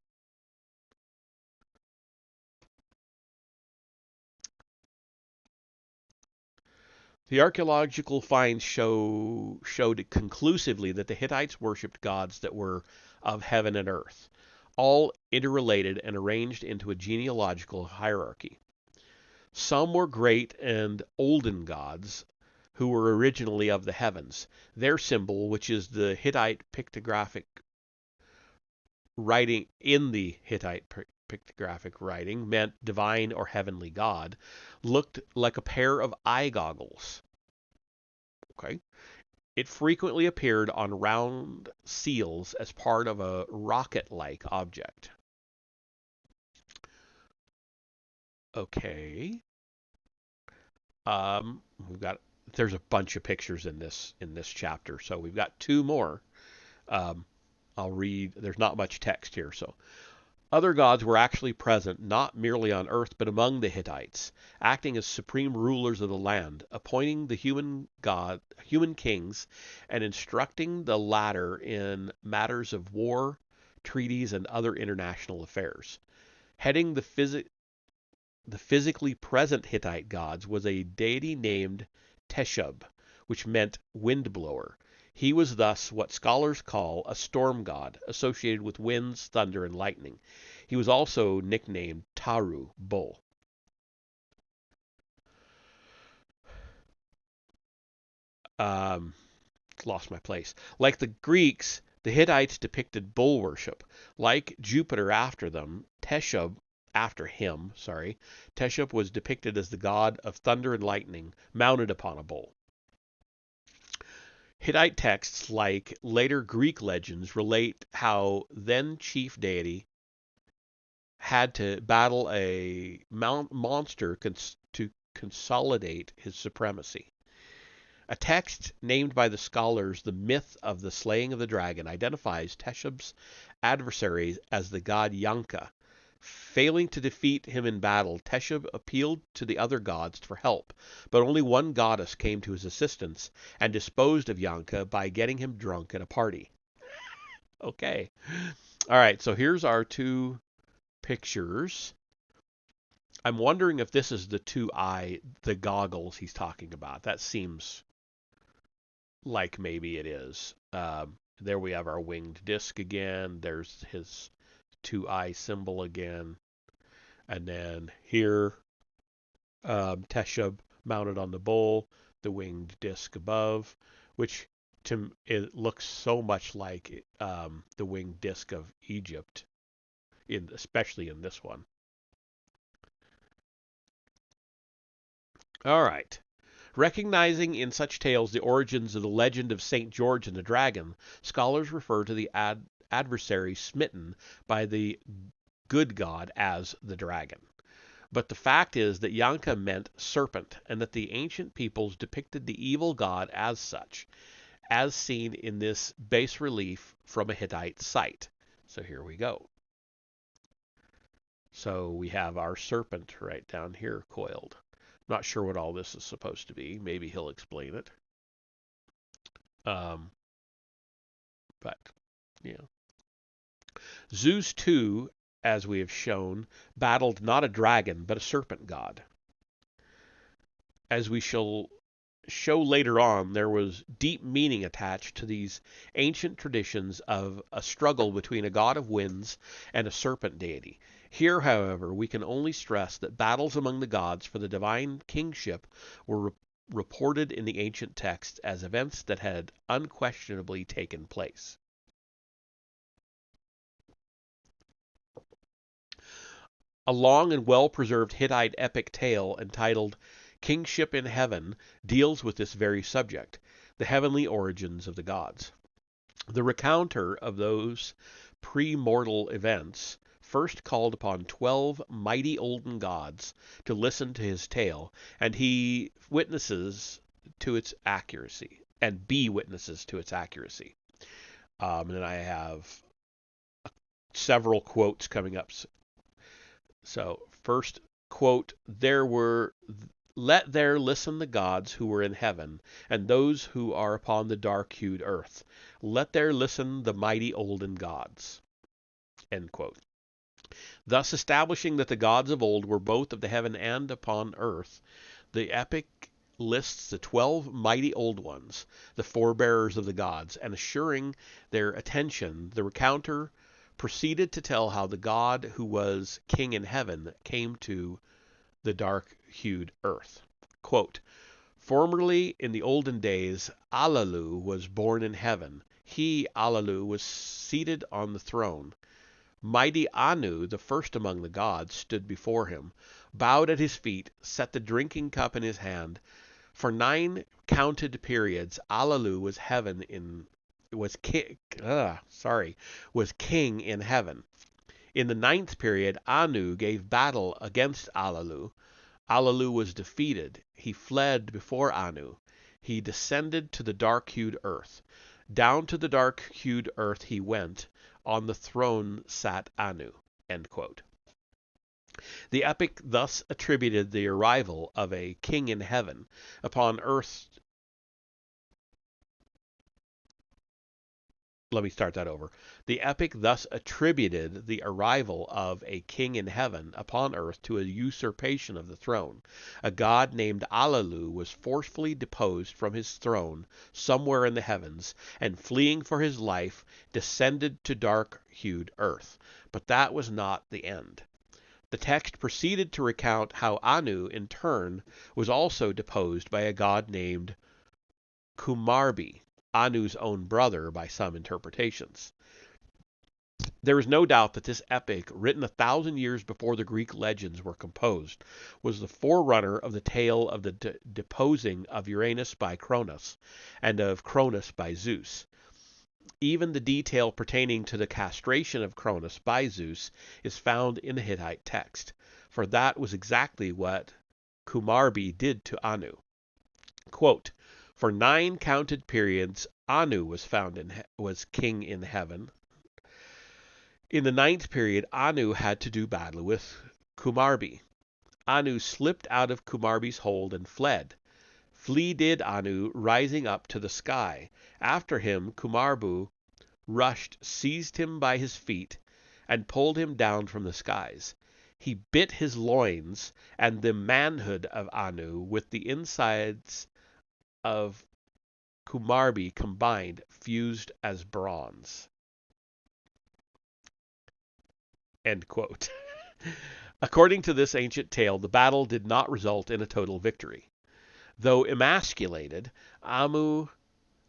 The archaeological finds showed conclusively that the Hittites worshipped gods that were of heaven and earth, all interrelated and arranged into a genealogical hierarchy. Some were great and olden gods, who were originally of the heavens. Their symbol, which is the Hittite pictographic writing in the Hittite pictographic writing, meant divine or heavenly God, looked like a pair of eye goggles. Okay. It frequently appeared on round seals as part of a rocket-like object. Okay. We've got there's a bunch of pictures in this chapter, so we've got two more. I'll read. There's not much text here, so other gods were actually present, not merely on earth, but among the Hittites, acting as supreme rulers of the land, appointing the human kings, and instructing the latter in matters of war, treaties, and other international affairs. Heading the physically present Hittite gods was a deity named Teshub, which meant wind blower. He was thus what scholars call a storm god, associated with winds, thunder, and lightning. He was also nicknamed Taru, bull. Lost my place. Like the Greeks, the Hittites depicted bull worship. Like Jupiter after him, Teshub was depicted as the god of thunder and lightning, mounted upon a bull. Hittite texts, like later Greek legends, relate how then chief deity had to battle a monster to consolidate his supremacy. A text named by the scholars the myth of the slaying of the dragon identifies Teshub's adversary as the god Yanka. Failing to defeat him in battle, Teshub appealed to the other gods for help, but only one goddess came to his assistance and disposed of Yanka by getting him drunk at a party. Okay. All right, so here's our two pictures. I'm wondering if this is the goggles he's talking about. That seems like maybe it is. There we have our winged disc again. There's his two-eye symbol again. And then here, Teshub mounted on the bull, the winged disc above, which it looks so much like the winged disc of Egypt, especially in this one. All right. Recognizing in such tales the origins of the legend of St. George and the dragon, scholars refer to the adversary smitten by the good god as the dragon. But the fact is that Yanka meant serpent, and that the ancient peoples depicted the evil god as such, as seen in this bas relief from a Hittite site. So here we go. So we have our serpent right down here coiled. Not sure what all this is supposed to be. Maybe he'll explain it. But, yeah. Zeus, too, as we have shown, battled not a dragon, but a serpent god. As we shall show later on, there was deep meaning attached to these ancient traditions of a struggle between a god of winds and a serpent deity. Here, however, we can only stress that battles among the gods for the divine kingship were reported in the ancient texts as events that had unquestionably taken place. A long and well-preserved Hittite epic tale entitled Kingship in Heaven deals with this very subject, the heavenly origins of the gods. The recounter of those pre-mortal events first called upon 12 mighty olden gods to listen to his tale, and he witnesses to its accuracy, and be witnesses to its accuracy. And then I have several quotes coming up. So, first quote, let there listen the gods who were in heaven, and those who are upon the dark-hued earth. Let there listen the mighty olden gods. End quote. Thus establishing that the gods of old were both of the heaven and upon earth, the epic lists the 12 mighty old ones, the forebearers of the gods, and assuring their attention, the recounter proceeded to tell how the god who was king in heaven came to the dark-hued earth. Quote, Formerly, in the olden days, Alalu was born in heaven. He, Alalu, was seated on the throne. Mighty Anu, the first among the gods, stood before him, bowed at his feet, set the drinking cup in his hand. For 9 counted periods, Alalu was king in heaven. In the 9th period, Anu gave battle against Alalu. Alalu was defeated. He fled before Anu. He descended to the dark-hued earth. Down to the dark-hued earth he went. On the throne sat Anu. End quote. The epic thus attributed the arrival of a king in heaven upon earth. Let me start that over. The epic thus attributed the arrival of a king in heaven upon earth to a usurpation of the throne. A god named Alalu was forcefully deposed from his throne somewhere in the heavens, and fleeing for his life, descended to dark-hued earth. But that was not the end. The text proceeded to recount how Anu, in turn, was also deposed by a god named Kumarbi, Anu's own brother by some interpretations. There is no doubt that this epic, written 1,000 years before the Greek legends were composed, was the forerunner of the tale of the deposing of Uranus by Cronus, and of Cronus by Zeus. Even the detail pertaining to the castration of Cronus by Zeus is found in the Hittite text, for that was exactly what Kumarbi did to Anu. Quote, for 9 counted periods, Anu was king in heaven. In the 9th period, Anu had to do battle with Kumarbi. Anu slipped out of Kumarbi's hold and fled. Flee did Anu, rising up to the sky. After him, Kumarbu rushed, seized him by his feet, and pulled him down from the skies. He bit his loins and the manhood of Anu with the insides of Kumarbi combined, fused as bronze. End quote. According to this ancient tale, the battle did not result in a total victory. Though emasculated, Anu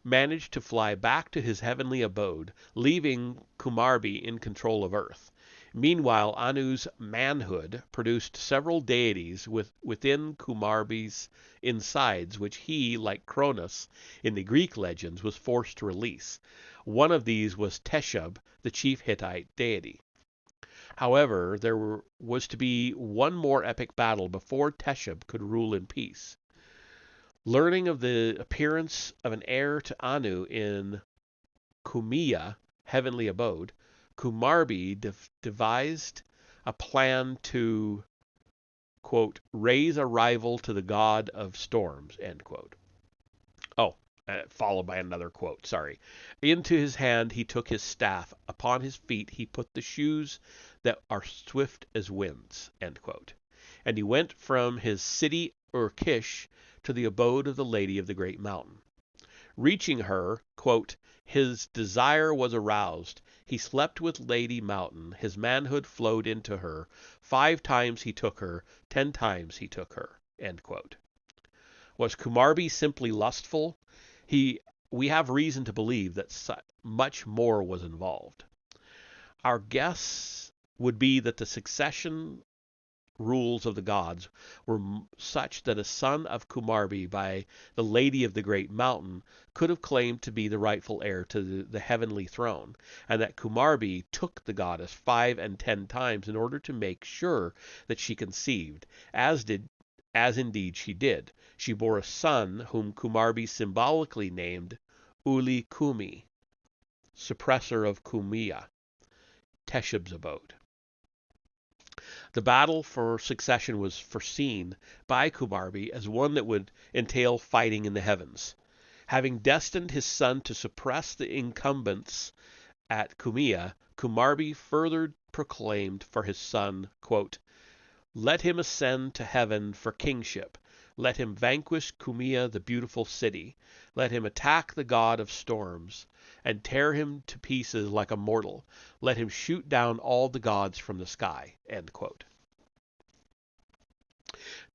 managed to fly back to his heavenly abode, leaving Kumarbi in control of Earth. Meanwhile, Anu's manhood produced several deities within Kumarbi's insides, which he, like Cronus in the Greek legends, was forced to release. One of these was Teshub, the chief Hittite deity. However, there was to be one more epic battle before Teshub could rule in peace. Learning of the appearance of an heir to Anu in Kumiya, heavenly abode, Kumarbi devised a plan to, quote, raise a rival to the god of storms, end quote. Followed by another quote, sorry. Into his hand he took his staff. Upon his feet he put the shoes that are swift as winds, end quote. And he went from his city Urkish to the abode of the Lady of the Great Mountain. Reaching her, quote, his desire was aroused. He slept with Lady Mountain. His manhood flowed into her. 5 times he took her. 10 times he took her, end quote. Was Kumarbi simply lustful? We have reason to believe that much more was involved. Our guess would be that the succession rules of the gods were such that a son of Kumarbi by the Lady of the Great Mountain could have claimed to be the rightful heir to the heavenly throne, and that Kumarbi took the goddess 5 and 10 times in order to make sure that she conceived, as indeed she did. She bore a son whom Kumarbi symbolically named Uli Kumi, suppressor of Kumiya, Teshub's abode. The battle for succession was foreseen by Kumarbi as one that would entail fighting in the heavens. Having destined his son to suppress the incumbents at Kumiya, Kumarbi further proclaimed for his son, quote, let him ascend to heaven for kingship. Let him vanquish Kumiya, the beautiful city. Let him attack the god of storms, and tear him to pieces like a mortal. Let him shoot down all the gods from the sky. End quote.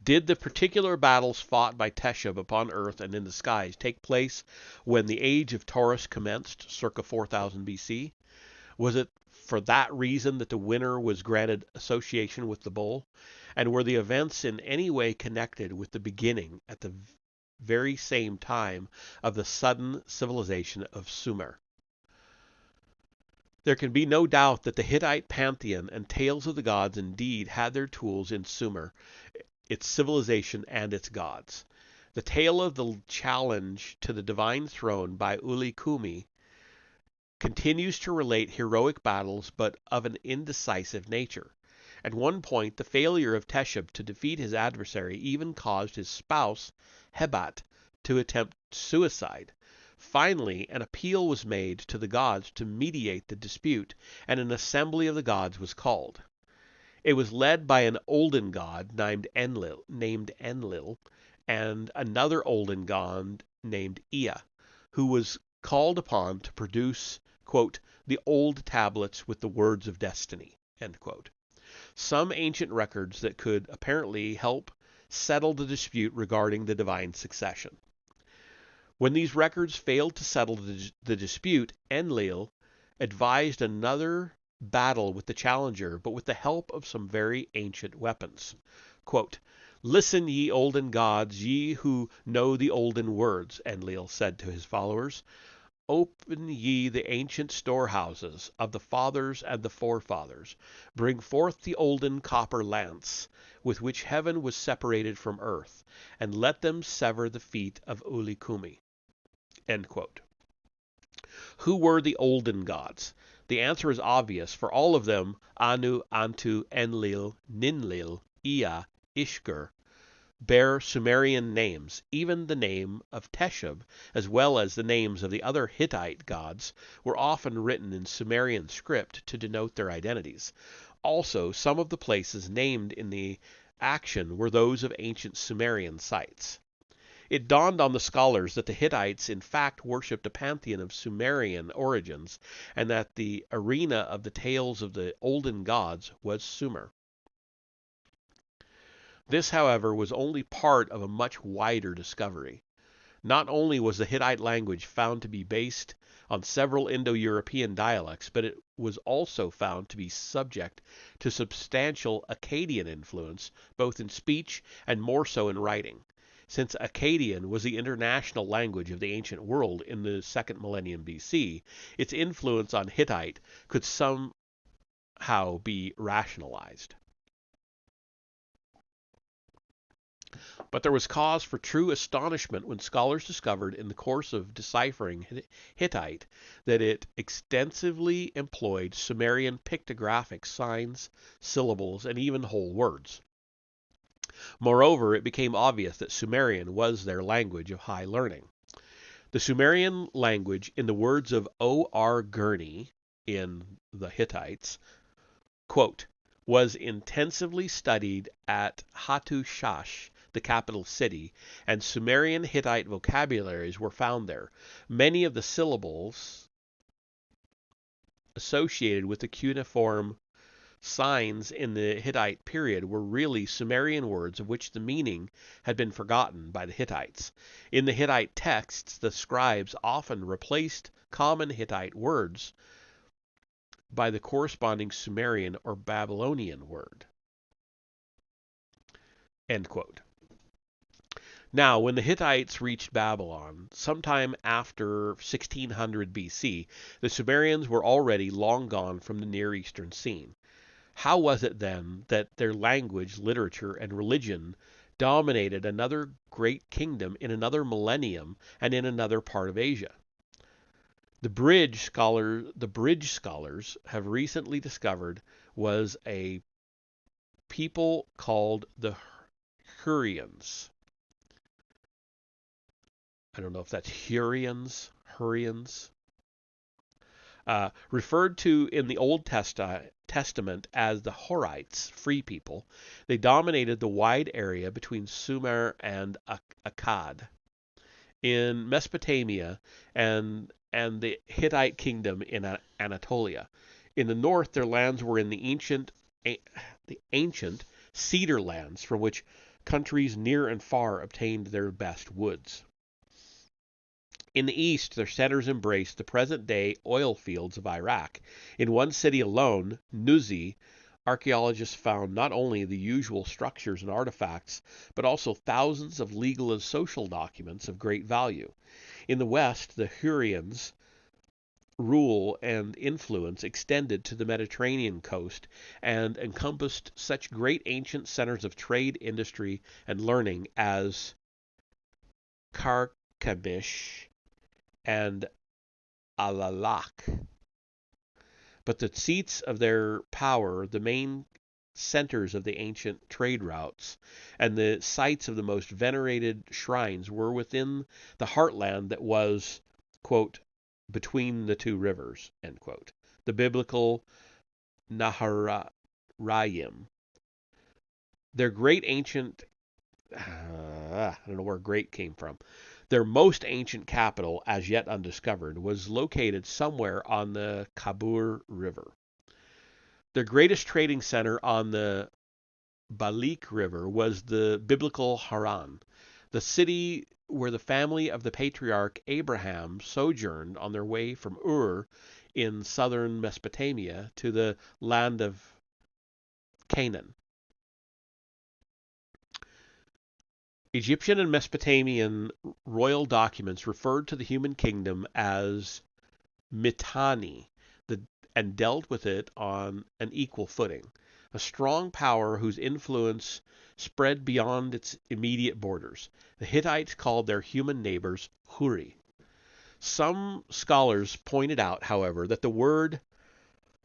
Did the particular battles fought by Teshub upon earth and in the skies take place when the age of Taurus commenced, circa 4000 BC? Was it for that reason that the winner was granted association with the bull? And were the events in any way connected with the beginning, at the very same time, of the sudden civilization of Sumer? There can be no doubt that the Hittite pantheon and tales of the gods indeed had their tools in Sumer, its civilization and its gods. The tale of the challenge to the divine throne by Uli Kumi continues to relate heroic battles, but of an indecisive nature. At one point, the failure of Teshub to defeat his adversary even caused his spouse, Hebat, to attempt suicide. Finally, an appeal was made to the gods to mediate the dispute, and an assembly of the gods was called. It was led by an olden god named Enlil, and another olden god named Ea, who was called upon to produce, quote, the old tablets with the words of destiny, end quote. Some ancient records that could apparently help settle the dispute regarding the divine succession. When these records failed to settle the dispute, Enlil advised another battle with the challenger, but with the help of some very ancient weapons. Quote, "Listen, ye olden gods, ye who know the olden words," Enlil said to his followers. "Open ye the ancient storehouses of the fathers and the forefathers. Bring forth the olden copper lance, with which heaven was separated from earth, and let them sever the feet of Uli Kumi." End quote. Who were the olden gods? The answer is obvious, for all of them, Anu, Antu, Enlil, Ninlil, Ea, Ishkur, bear Sumerian names. Even the name of Teshub, as well as the names of the other Hittite gods, were often written in Sumerian script to denote their identities. Also, some of the places named in the action were those of ancient Sumerian sites. It dawned on the scholars that the Hittites in fact worshipped a pantheon of Sumerian origins, and that the arena of the tales of the olden gods was Sumer. This, however, was only part of a much wider discovery. Not only was the Hittite language found to be based on several Indo-European dialects, but it was also found to be subject to substantial Akkadian influence, both in speech and more so in writing. Since Akkadian was the international language of the ancient world in the 2nd millennium BC, its influence on Hittite could somehow be rationalized. But there was cause for true astonishment when scholars discovered in the course of deciphering Hittite that it extensively employed Sumerian pictographic signs, syllables, and even whole words. Moreover, it became obvious that Sumerian was their language of high learning. The Sumerian language, in the words of O.R. Gurney in The Hittites, quote, was intensively studied at Hattushash, the capital city, and Sumerian Hittite vocabularies were found there. Many of the syllables associated with the cuneiform signs in the Hittite period were really Sumerian words of which the meaning had been forgotten by the Hittites. In the Hittite texts, the scribes often replaced common Hittite words by the corresponding Sumerian or Babylonian word. End quote. Now, when the Hittites reached Babylon, sometime after 1600 BC, the Sumerians were already long gone from the Near Eastern scene. How was it then that their language, literature, and religion dominated another great kingdom in another millennium and in another part of Asia? The bridge scholars have recently discovered was a people called the Hurrians. I don't know if that's Hurrians, referred to in the Old Testament as the Horites, free people. They dominated the wide area between Sumer and Akkad in Mesopotamia and the Hittite kingdom in Anatolia. In the north, their lands were in the ancient cedar lands from which countries near and far obtained their best woods. In the east, their centers embraced the present-day oil fields of Iraq. In one city alone, Nuzi, archaeologists found not only the usual structures and artifacts, but also thousands of legal and social documents of great value. In the west, the Hurrians' rule and influence extended to the Mediterranean coast and encompassed such great ancient centers of trade, industry, and learning as Carchemish and Alalak. But the seats of their power, the main centers of the ancient trade routes, and the sites of the most venerated shrines were within the heartland that was, quote, between the two rivers, end quote. The biblical Naharayim. Their great ancient, I don't know where great came from. Their most ancient capital, as yet undiscovered, was located somewhere on the Kabur River. Their greatest trading center on the Balik River was the biblical Haran, the city where the family of the patriarch Abraham sojourned on their way from Ur in southern Mesopotamia to the land of Canaan. Egyptian and Mesopotamian royal documents referred to the human kingdom as Mitanni and dealt with it on an equal footing, a strong power whose influence spread beyond its immediate borders. The Hittites called their human neighbors Huri. Some scholars pointed out, however, that the word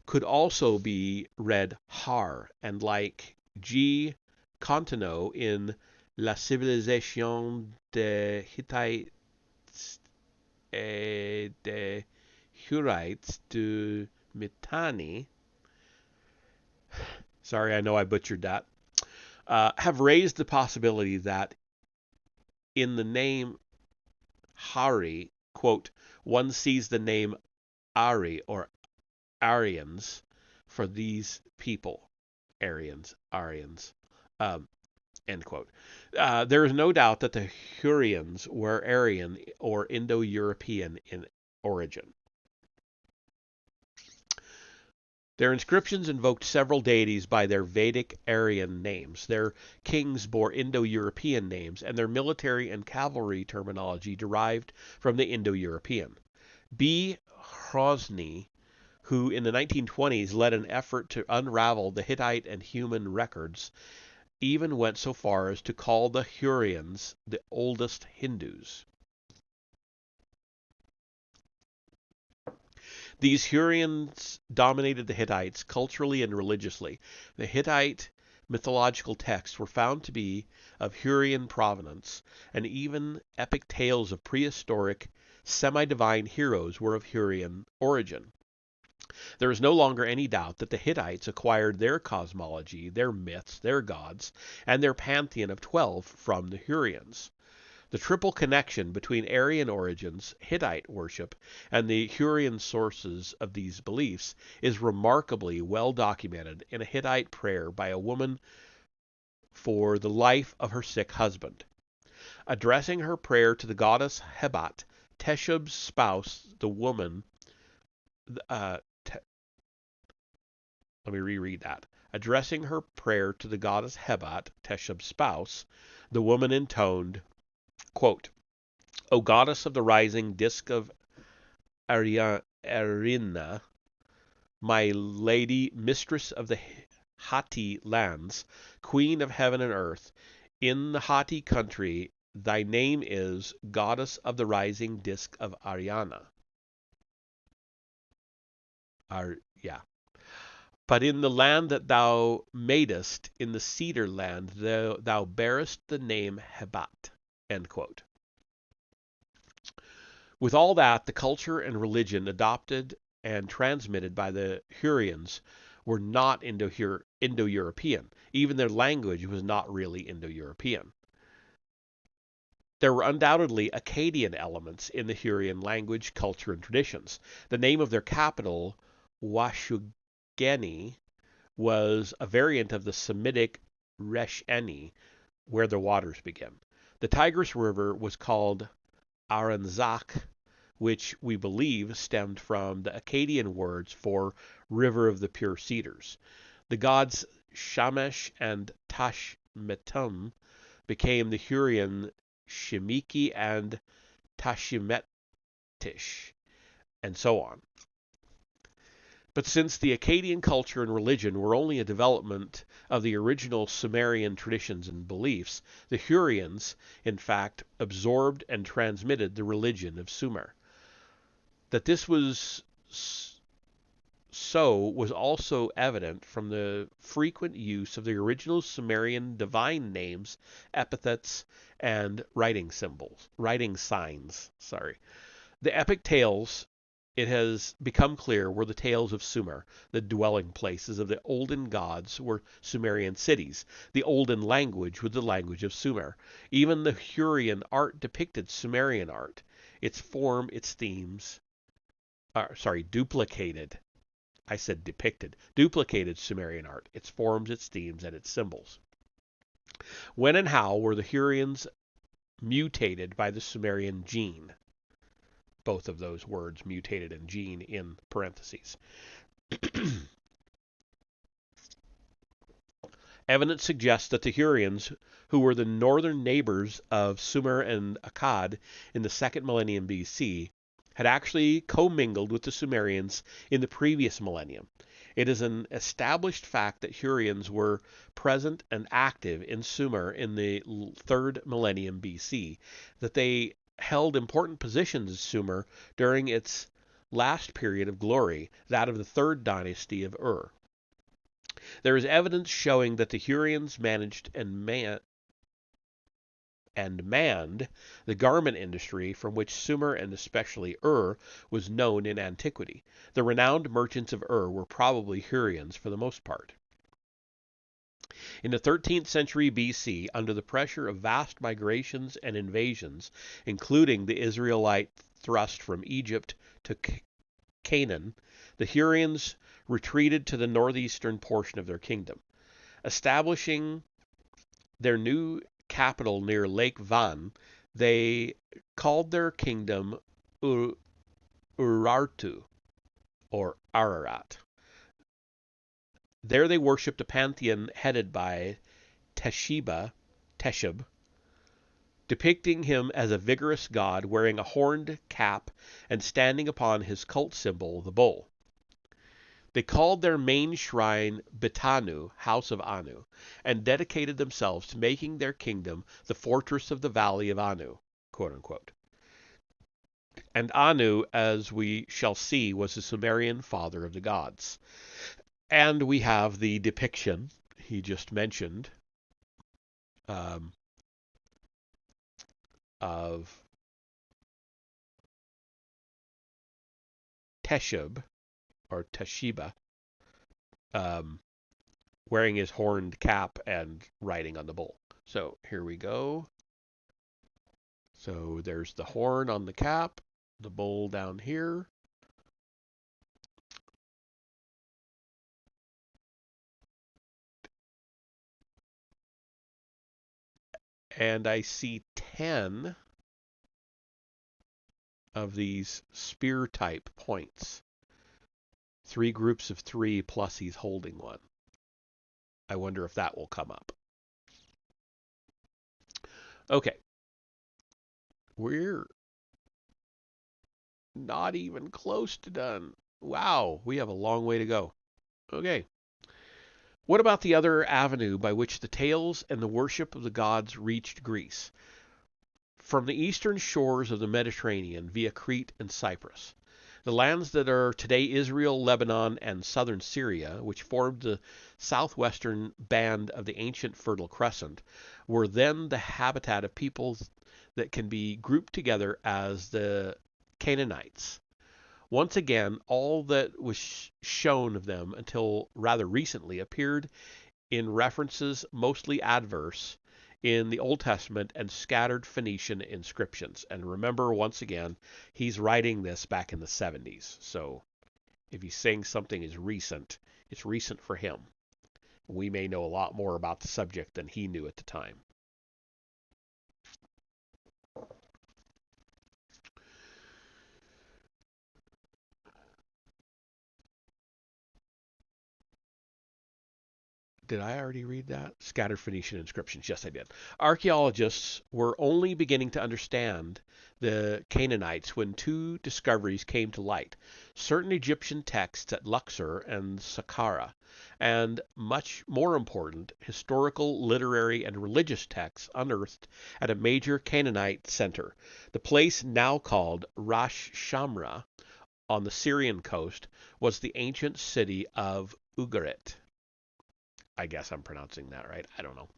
could also be read Har, and like G. Contino in La civilisation des Hittites et des Hurrites du Mitanni, sorry, I know I butchered that, have raised the possibility that in the name Hari, quote, one sees the name Ari or Aryans for these people. Aryans. End quote. There is no doubt that the Hurrians were Aryan or Indo-European in origin. Their inscriptions invoked several deities by their Vedic Aryan names. Their kings bore Indo-European names, and their military and cavalry terminology derived from the Indo-European. B. Hrozny, who in the 1920s led an effort to unravel the Hittite and human records, even went so far as to call the Hurrians the oldest Hindus. These Hurrians dominated the Hittites culturally and religiously. The Hittite mythological texts were found to be of Hurrian provenance, and even epic tales of prehistoric, semi-divine heroes were of Hurrian origin. There is no longer any doubt that the Hittites acquired their cosmology, their myths, their gods, and their pantheon of 12 from the Hurrians. The triple connection between Aryan origins, Hittite worship, and the Hurrian sources of these beliefs is remarkably well documented in a Hittite prayer by a woman for the life of her sick husband. Addressing her prayer to the goddess Hebat, Teshub's spouse, the woman, let me reread that. Addressing her prayer to the goddess Hebat, Teshub's spouse, the woman intoned, quote, O goddess of the rising disk of Arina, my lady, mistress of the Hatti lands, queen of heaven and earth, in the Hatti country, thy name is goddess of the rising disk of Ariana. But in the land that thou madest, in the cedar land, thou bearest the name Hebat. End quote. With all that, the culture and religion adopted and transmitted by the Hurrians were not Indo-European. Even their language was not really Indo-European. There were undoubtedly Akkadian elements in the Hurrian language, culture, and traditions. The name of their capital, Washugeni, was a variant of the Semitic Resheni, where the waters begin. The Tigris River was called Aranzak, which we believe stemmed from the Akkadian words for river of the pure cedars. The gods Shamash and Tashmetum became the Hurrian Shemiki and Tashimetish, and so on. But since the Akkadian culture and religion were only a development of the original Sumerian traditions and beliefs, the Hurrians, in fact, absorbed and transmitted the religion of Sumer. That this was so was also evident from the frequent use of the original Sumerian divine names, epithets, and writing signs. The epic tales, it has become clear, were the tales of Sumer. The dwelling places of the olden gods were Sumerian cities. The olden language was the language of Sumer. Even the Hurrian art depicted Sumerian art. Its form, its themes, duplicated. I said depicted. Duplicated Sumerian art. Its forms, its themes, and its symbols. When and how were the Hurrians mutated by the Sumerian gene? Both of those words, mutated and gene, in parentheses. Evidence suggests that the Hurrians, who were the northern neighbors of Sumer and Akkad in the 2nd millennium BC, had actually commingled with the Sumerians in the previous millennium. It is an established fact that Hurrians were present and active in Sumer in the 3rd millennium BC, that they held important positions in Sumer during its last period of glory, that of the 3rd dynasty of Ur. There is evidence showing that the Hurrians managed and manned the garment industry from which Sumer and especially Ur was known in antiquity. The renowned merchants of Ur were probably Hurrians for the most part. In the 13th century BC, under the pressure of vast migrations and invasions, including the Israelite thrust from Egypt to Canaan, the Hurrians retreated to the northeastern portion of their kingdom. Establishing their new capital near Lake Van, they called their kingdom Urartu, or Ararat. There they worshipped a pantheon headed by Teshub, depicting him as a vigorous god wearing a horned cap and standing upon his cult symbol, the bull. They called their main shrine Betanu, House of Anu, and dedicated themselves to making their kingdom the fortress of the valley of Anu, quote unquote. And Anu, as we shall see, was the Sumerian father of the gods. And we have the depiction he just mentioned of Teshub, or Teshiba, wearing his horned cap and riding on the bull. So here we go. So there's the horn on the cap, the bull down here. And I see 10 of these spear type points. 3 groups of 3 plus he's holding one. I wonder if that will come up. Okay. We're not even close to done. Wow, we have a long way to go. Okay. What about the other avenue by which the tales and the worship of the gods reached Greece? From the eastern shores of the Mediterranean via Crete and Cyprus. The lands that are today Israel, Lebanon, and southern Syria, which formed the southwestern band of the ancient Fertile Crescent, were then the habitat of peoples that can be grouped together as the Canaanites. Once again, all that was shown of them until rather recently appeared in references mostly adverse in the Old Testament and scattered Phoenician inscriptions. And remember, once again, he's writing this back in the 70s. So if he's saying something is recent, it's recent for him. We may know a lot more about the subject than he knew at the time. Did I already read that? Scattered Phoenician inscriptions. Yes, I did. Archaeologists were only beginning to understand the Canaanites when two discoveries came to light: certain Egyptian texts at Luxor and Saqqara, and, much more important, historical, literary, and religious texts unearthed at a major Canaanite center. The place, now called Ras Shamra, on the Syrian coast, was the ancient city of Ugarit. I guess I'm pronouncing that right. I don't know.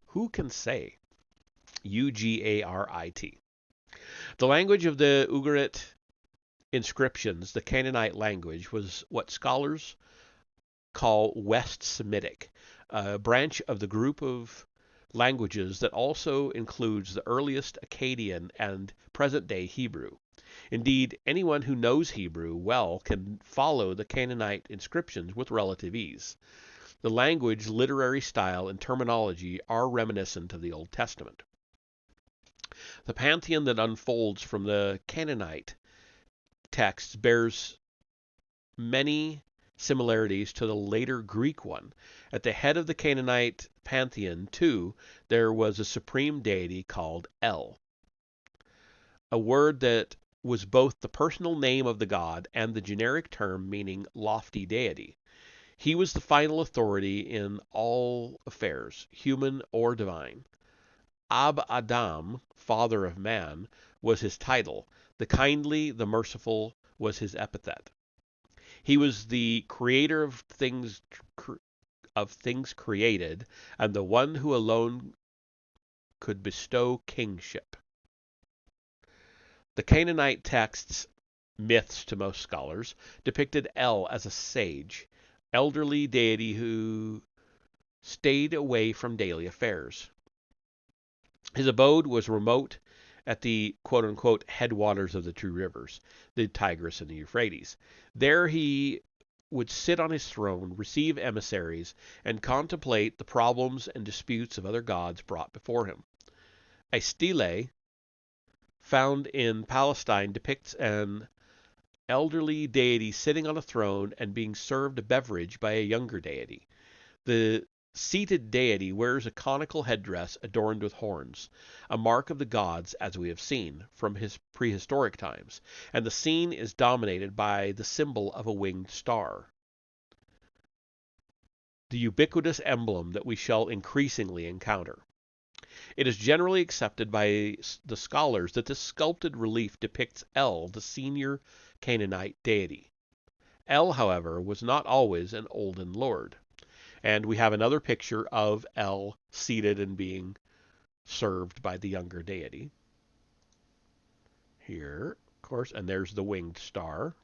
Who can say? Ugarit. The language of the Ugarit inscriptions, the Canaanite language, was what scholars call West Semitic, a branch of the group of languages that also includes the earliest Akkadian and present-day Hebrew. Indeed, anyone who knows Hebrew well can follow the Canaanite inscriptions with relative ease. The language, literary style, and terminology are reminiscent of the Old Testament. The pantheon that unfolds from the Canaanite texts bears many similarities to the later Greek one. At the head of the Canaanite pantheon, too, there was a supreme deity called El, a word that was both the personal name of the god and the generic term meaning lofty deity. He was the final authority in all affairs, human or divine. Ab Adam, father of man, was his title. The kindly, the merciful, was his epithet. He was the creator of things created, and the one who alone could bestow kingship. The Canaanite texts, myths to most scholars, depicted El as a sage, elderly deity who stayed away from daily affairs. His abode was remote at the quote-unquote headwaters of the two rivers, the Tigris and the Euphrates. There he would sit on his throne, receive emissaries, and contemplate the problems and disputes of other gods brought before him. A stele found in Palestine depicts an elderly deity sitting on a throne and being served a beverage by a younger deity. The seated deity wears a conical headdress adorned with horns, a mark of the gods, as we have seen, from his prehistoric times, and the scene is dominated by the symbol of a winged star, the ubiquitous emblem that we shall increasingly encounter. It is generally accepted by the scholars that this sculpted relief depicts El, the senior Canaanite deity. El, however, was not always an olden lord. And we have another picture of El seated and being served by the younger deity. Here, of course, and there's the winged star.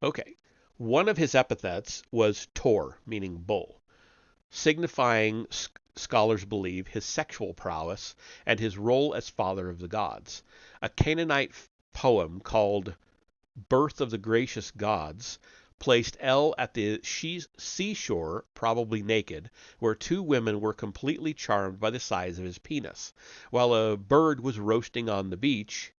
Okay, one of his epithets was Tor, meaning bull, signifying, scholars believe, his sexual prowess and his role as father of the gods. A Canaanite poem called Birth of the Gracious Gods placed El at the seashore, probably naked, where two women were completely charmed by the size of his penis. While a bird was roasting on the beach,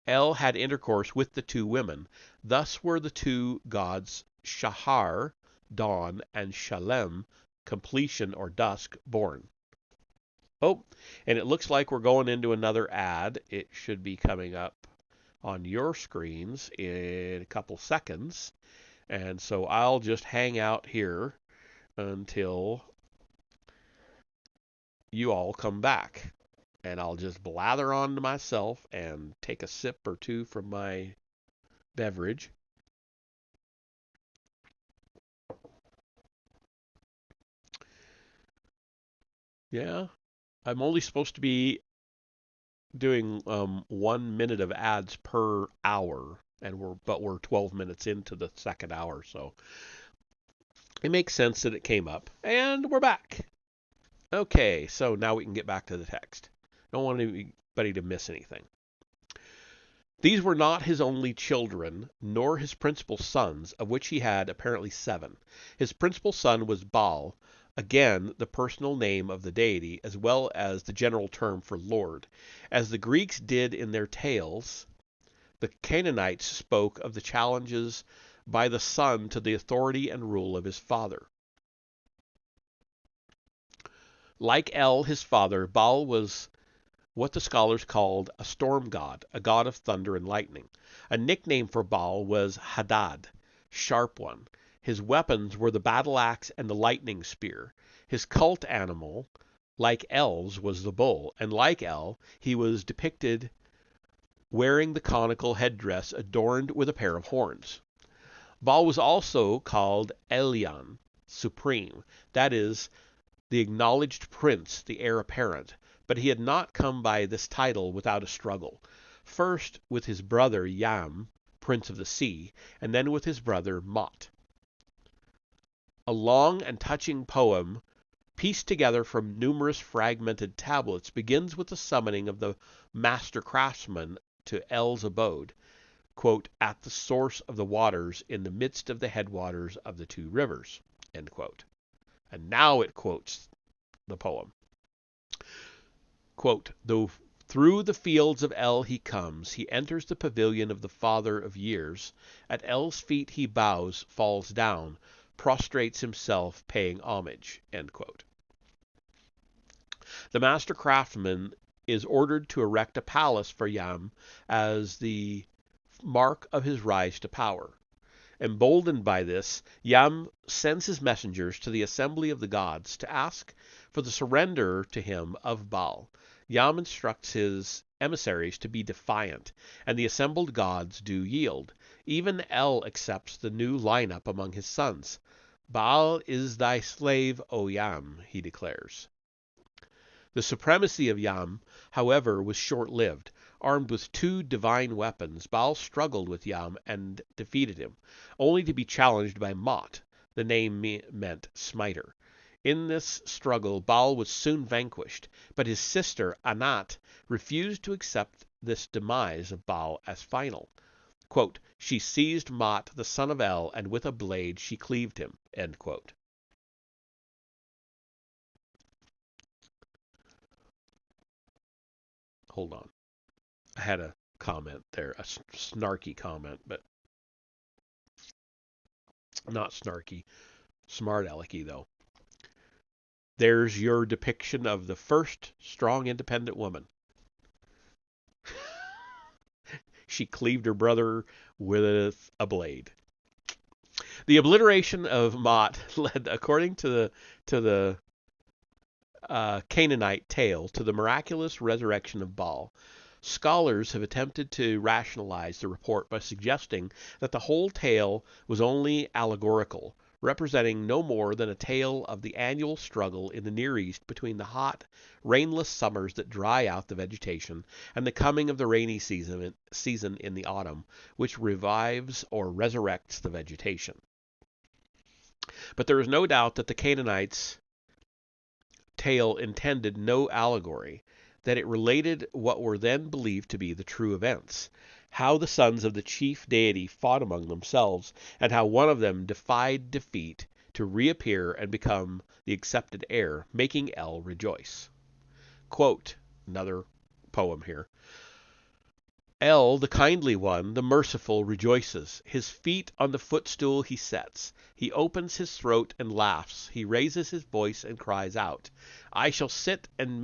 El had intercourse with the two women. Thus were the two gods Shahar, dawn, and Shalem, completion or dusk, born. Oh, and it looks like we're going into another ad. It should be coming up on your screens in a couple seconds. And so I'll just hang out here until you all come back. And I'll just blather on to myself and take a sip or two from my beverage. Yeah, I'm only supposed to be doing 1 minute of ads per hour, and we're 12 minutes into the second hour, so it makes sense that it came up. And we're back. Okay, so now we can get back to the text. Don't want anybody to miss anything. These were not his only children, nor his principal sons, of which he had apparently 7. His principal son was Baal, again the personal name of the deity, as well as the general term for Lord. As the Greeks did in their tales, the Canaanites spoke of the challenges by the son to the authority and rule of his father. Like El, his father, Baal was what the scholars called a storm god, a god of thunder and lightning. A nickname for Baal was Hadad, sharp one. His weapons were the battle axe and the lightning spear. His cult animal, like El's, was the bull, and like El, he was depicted wearing the conical headdress adorned with a pair of horns. Baal was also called Elyon, supreme, that is, the acknowledged prince, the heir apparent, but he had not come by this title without a struggle. First with his brother Yam, prince of the sea, and then with his brother Mot. A long and touching poem, pieced together from numerous fragmented tablets, begins with the summoning of the master craftsman to El's abode, quote, at the source of the waters in the midst of the headwaters of the two rivers, end quote. And now it quotes the poem. Quote, though through the fields of El he comes, he enters the pavilion of the Father of years. At El's feet he bows, falls down, prostrates himself, paying homage, end quote. The master craftsman is ordered to erect a palace for Yam as the mark of his rise to power. Emboldened by this, Yam sends his messengers to the assembly of the gods to ask for the surrender to him of Baal. Yam instructs his emissaries to be defiant, and the assembled gods do yield. Even El accepts the new lineup among his sons. Baal is thy slave, O Yam, he declares. The supremacy of Yam, however, was short-lived. Armed with two divine weapons, Baal struggled with Yam and defeated him, only to be challenged by Mot. The name meant smiter. In this struggle, Baal was soon vanquished, but his sister, Anat, refused to accept this demise of Baal as final. Quote, she seized Mot, the son of El, and with a blade she cleaved him, end quote. Hold on. I had a comment there, a snarky comment, but not snarky, smart alecky though. There's your depiction of the first strong, independent woman. She cleaved her brother with a blade. The obliteration of Mot led, according to the Canaanite tale, to the miraculous resurrection of Baal. Scholars have attempted to rationalize the report by suggesting that the whole tale was only allegorical, representing no more than a tale of the annual struggle in the Near East between the hot, rainless summers that dry out the vegetation and the coming of the rainy season in the autumn, which revives or resurrects the vegetation. But there is no doubt that the Canaanites' tale intended no allegory, that it related what were then believed to be the true events, how the sons of the chief deity fought among themselves, and how one of them defied defeat to reappear and become the accepted heir, making El rejoice. Quote, another poem here. El, the kindly one, the merciful, rejoices. His feet on the footstool he sets. He opens his throat and laughs. He raises his voice and cries out, I shall sit and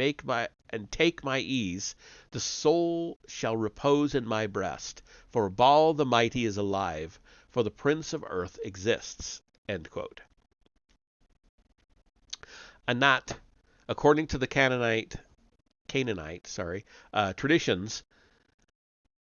take my ease. The soul shall repose in my breast. For Baal the mighty is alive. For the prince of earth exists. End quote. Anat, according to the Canaanite traditions,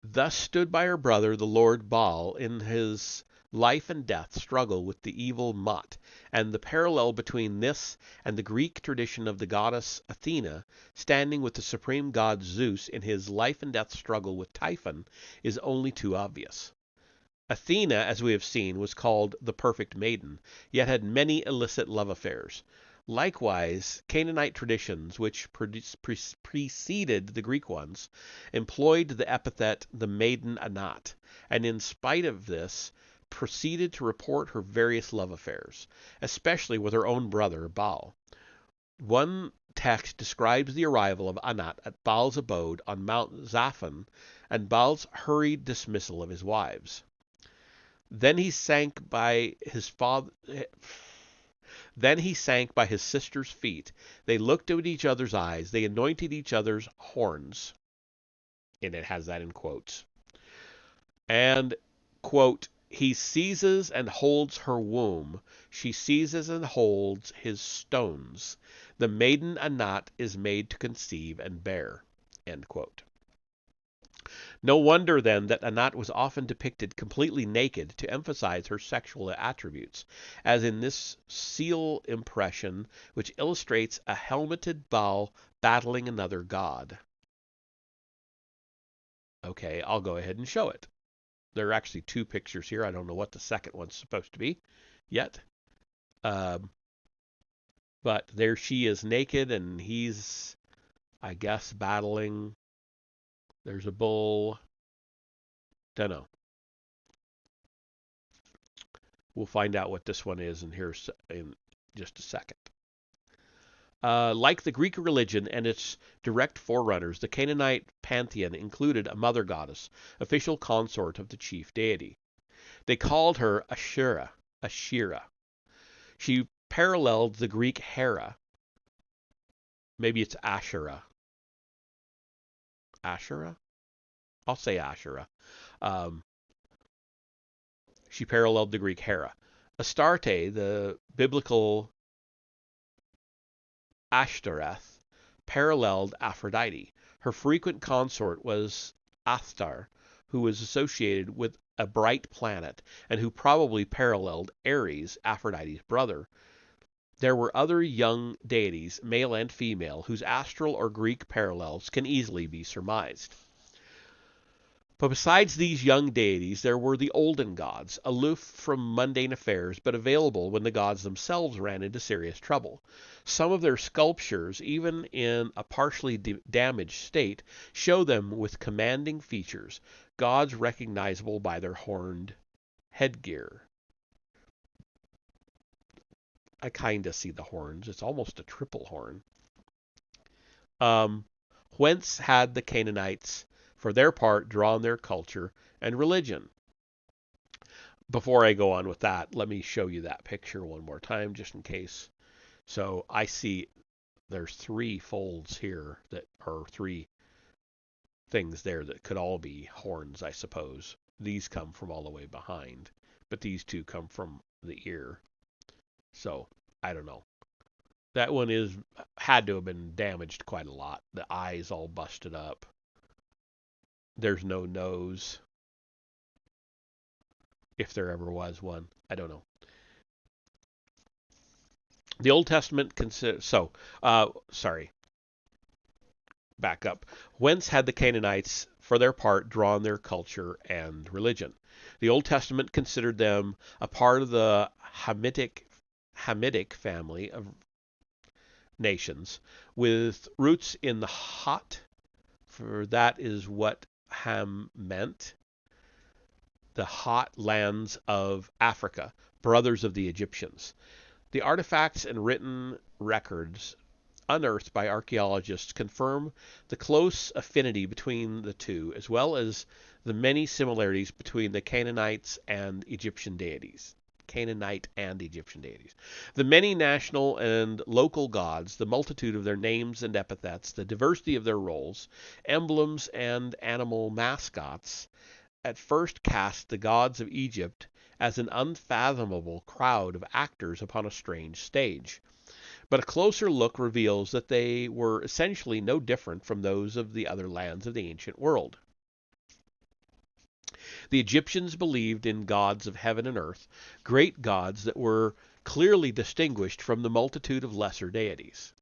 thus stood by her brother, the Lord Baal, in his life and death struggle with the evil Mot, and the parallel between this and the Greek tradition of the goddess Athena standing with the supreme god Zeus in his life and death struggle with Typhon is only too obvious. Athena, as we have seen, was called the perfect maiden, yet had many illicit love affairs. Likewise, Canaanite traditions, which preceded the Greek ones, employed the epithet the maiden Anat, and in spite of this, proceeded to report her various love affairs, especially with her own brother, Baal. One text describes the arrival of Anat at Baal's abode on Mount Zaphon and Baal's hurried dismissal of his wives. Then he sank by his sister's feet. They looked at each other's eyes. They anointed each other's horns. And it has that in quotes. And, quote, he seizes and holds her womb. She seizes and holds his stones. The maiden Anat is made to conceive and bear. End quote. No wonder, then, that Anat was often depicted completely naked to emphasize her sexual attributes, as in this seal impression, which illustrates a helmeted Baal battling another god. Okay, I'll go ahead and show it. There are actually two pictures here. I don't know what the second one's supposed to be yet. But there she is naked, and he's, I guess, battling. There's a bull. Don't know. We'll find out what this one is in just a second. Like the Greek religion and its direct forerunners, the Canaanite pantheon included a mother goddess, official consort of the chief deity. They called her Ashera. She paralleled the Greek Hera. Maybe it's Asherah. Asherah? I'll say Asherah. She paralleled the Greek Hera. Astarte, the biblical Ashtoreth, paralleled Aphrodite. Her frequent consort was Athtar, who was associated with a bright planet, and who probably paralleled Ares, Aphrodite's brother. There were other young deities, male and female, whose astral or Greek parallels can easily be surmised. But besides these young deities, there were the olden gods, aloof from mundane affairs, but available when the gods themselves ran into serious trouble. Some of their sculptures, even in a partially damaged state, show them with commanding features, gods recognizable by their horned headgear. I kind of see the horns. It's almost a triple horn. Whence had the Canaanites, for their part, drawn their culture and religion? Before I go on with that, let me show you that picture one more time, just in case. So I see there's three folds here that are three things there that could all be horns, I suppose. These come from all the way behind, but these two come from the ear. So, I don't know. That one had to have been damaged quite a lot. The eyes all busted up. There's no nose. If there ever was one. I don't know. The Old Testament back up. Whence had the Canaanites, for their part, drawn their culture and religion? The Old Testament considered them a part of the Hamitic family of nations, with roots in the Hot, for that is what Ham meant, the hot lands of Africa, brothers of the Egyptians. The artifacts and written records unearthed by archaeologists confirm the close affinity between the two, as well as the many similarities between the Canaanite and Egyptian deities. The many national and local gods, the multitude of their names and epithets, the diversity of their roles, emblems, and animal mascots, at first cast the gods of Egypt as an unfathomable crowd of actors upon a strange stage. But a closer look reveals that they were essentially no different from those of the other lands of the ancient world. The Egyptians believed in gods of heaven and earth, great gods that were clearly distinguished from the multitude of lesser deities.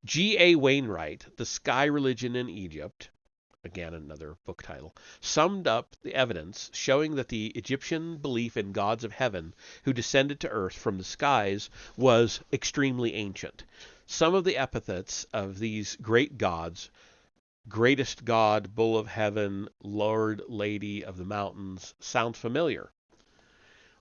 G. A. Wainwright, The Sky Religion in Egypt, again another book title, summed up the evidence showing that the Egyptian belief in gods of heaven who descended to earth from the skies was extremely ancient. Some of the epithets of these great gods greatest God, bull of heaven, Lord, lady of the mountains sound familiar.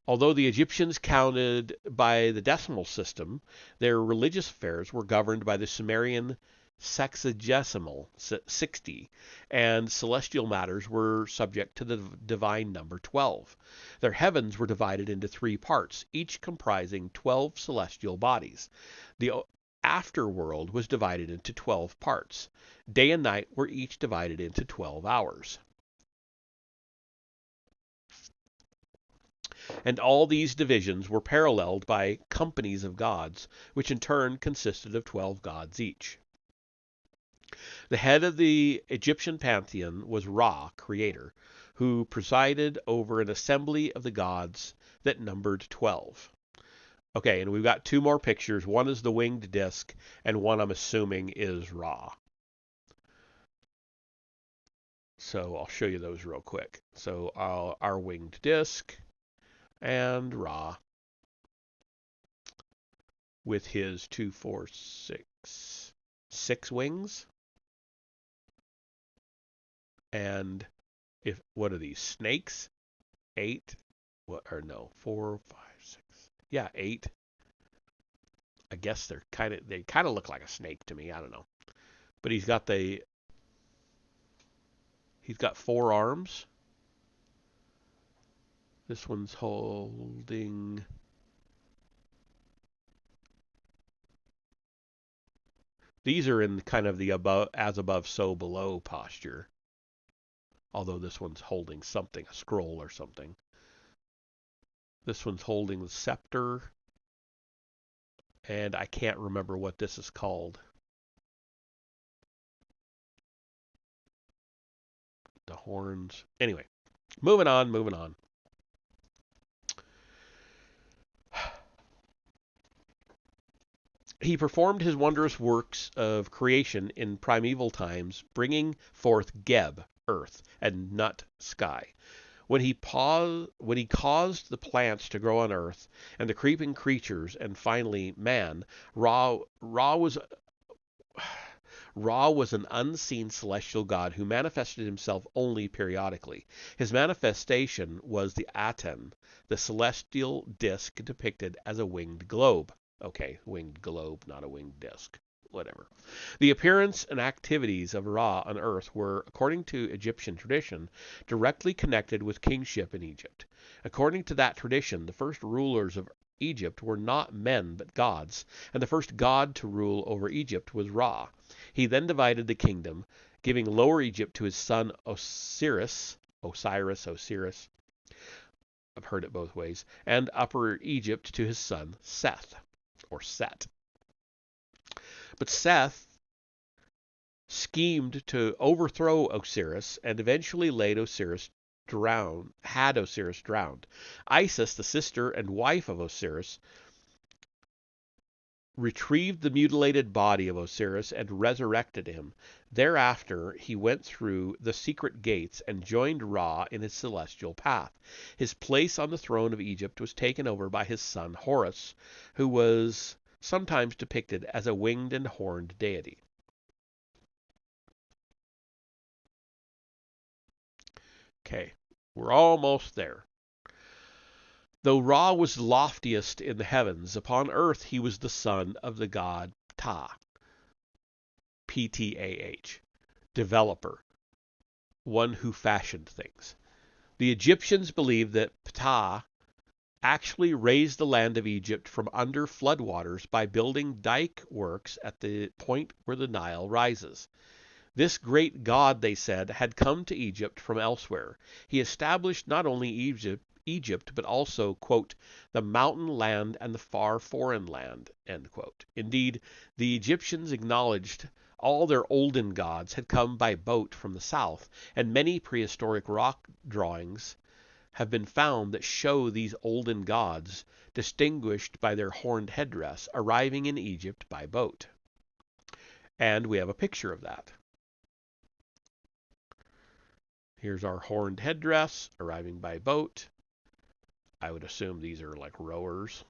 Although the Egyptians counted by the decimal system, their religious affairs were governed by the Sumerian sexagesimal, 60, and celestial matters were subject to the divine number 12. Their heavens were divided into 3 parts, each comprising 12 celestial bodies. The afterworld was divided into 12 parts. Day and night were each divided into 12 hours. And all these divisions were paralleled by companies of gods, which in turn consisted of 12 gods each. The head of the Egyptian pantheon was Ra, creator, who presided over an assembly of the gods that numbered 12. Okay, and we've got 2 more pictures. One is the winged disc, and one I'm assuming is Ra. So I'll show you those real quick. So our winged disc and Ra with his 2, 4, 6 wings. And what are these, snakes? 8, what, or no, 4, 5, 6. Yeah, 8. I guess they kind of look like a snake to me. I don't know. But he's got 4 arms. This one's holding. These are in kind of the as above, so below posture. Although this one's holding something, a scroll or something. This one's holding the scepter. And I can't remember what this is called. The horns. Anyway, moving on. He performed his wondrous works of creation in primeval times, bringing forth Geb, earth, and Nut, sky. When he caused the plants to grow on earth, and the creeping creatures, and finally man, Ra was an unseen celestial god who manifested himself only periodically. His manifestation was the Aten, the celestial disk depicted as a winged globe. Okay, winged globe, not a winged disc. Whatever. The appearance and activities of Ra on earth were, according to Egyptian tradition, directly connected with kingship in Egypt. According to that tradition, the first rulers of Egypt were not men but gods, and the first god to rule over Egypt was Ra. He then divided the kingdom, giving Lower Egypt to his son Osiris. I've heard it both ways, and Upper Egypt to his son Seth, or Set. But Seth schemed to overthrow Osiris and eventually had Osiris drowned. Isis, the sister and wife of Osiris, retrieved the mutilated body of Osiris and resurrected him. Thereafter, he went through the secret gates and joined Ra in his celestial path. His place on the throne of Egypt was taken over by his son Horus, who was sometimes depicted as a winged and horned deity. Okay, we're almost there. Though Ra was loftiest in the heavens, upon earth he was the son of the god Ptah, Ptah, developer, one who fashioned things. The Egyptians believed that Ptah actually raised the land of Egypt from under floodwaters by building dike works at the point where the Nile rises. This great god, they said, had come to Egypt from elsewhere. He established not only Egypt, but also, quote, the mountain land and the far foreign land, end quote. Indeed, the Egyptians acknowledged all their olden gods had come by boat from the south, and many prehistoric rock drawings have been found that show these olden gods, distinguished by their horned headdress, arriving in Egypt by boat. And we have a picture of that. Here's our horned headdress arriving by boat. I would assume these are like rowers.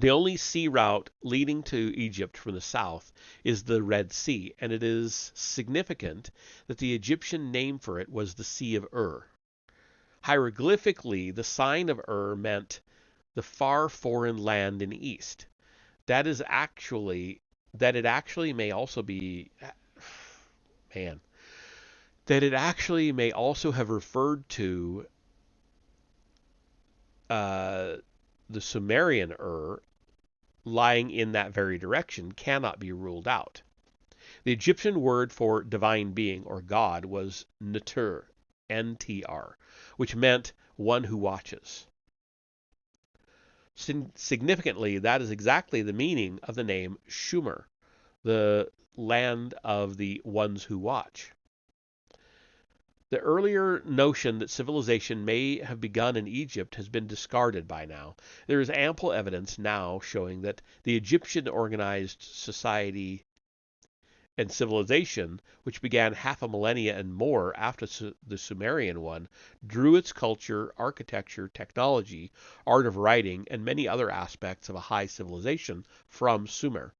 The only sea route leading to Egypt from the south is the Red Sea, and it is significant that the Egyptian name for it was the Sea of Ur. Hieroglyphically, the sign of Ur meant the far foreign land in the east. That it actually may also be, man, that it actually may also have referred to the Sumerian Ur lying in that very direction cannot be ruled out. The Egyptian word for divine being or God was Ntur, N-T-R, which meant one who watches. Significantly, that is exactly the meaning of the name Shumer, the land of the ones who watch. The earlier notion that civilization may have begun in Egypt has been discarded by now. There is ample evidence now showing that the Egyptian organized society and civilization, which began half a millennia and more after the Sumerian one, drew its culture, architecture, technology, art of writing, and many other aspects of a high civilization from Sumer.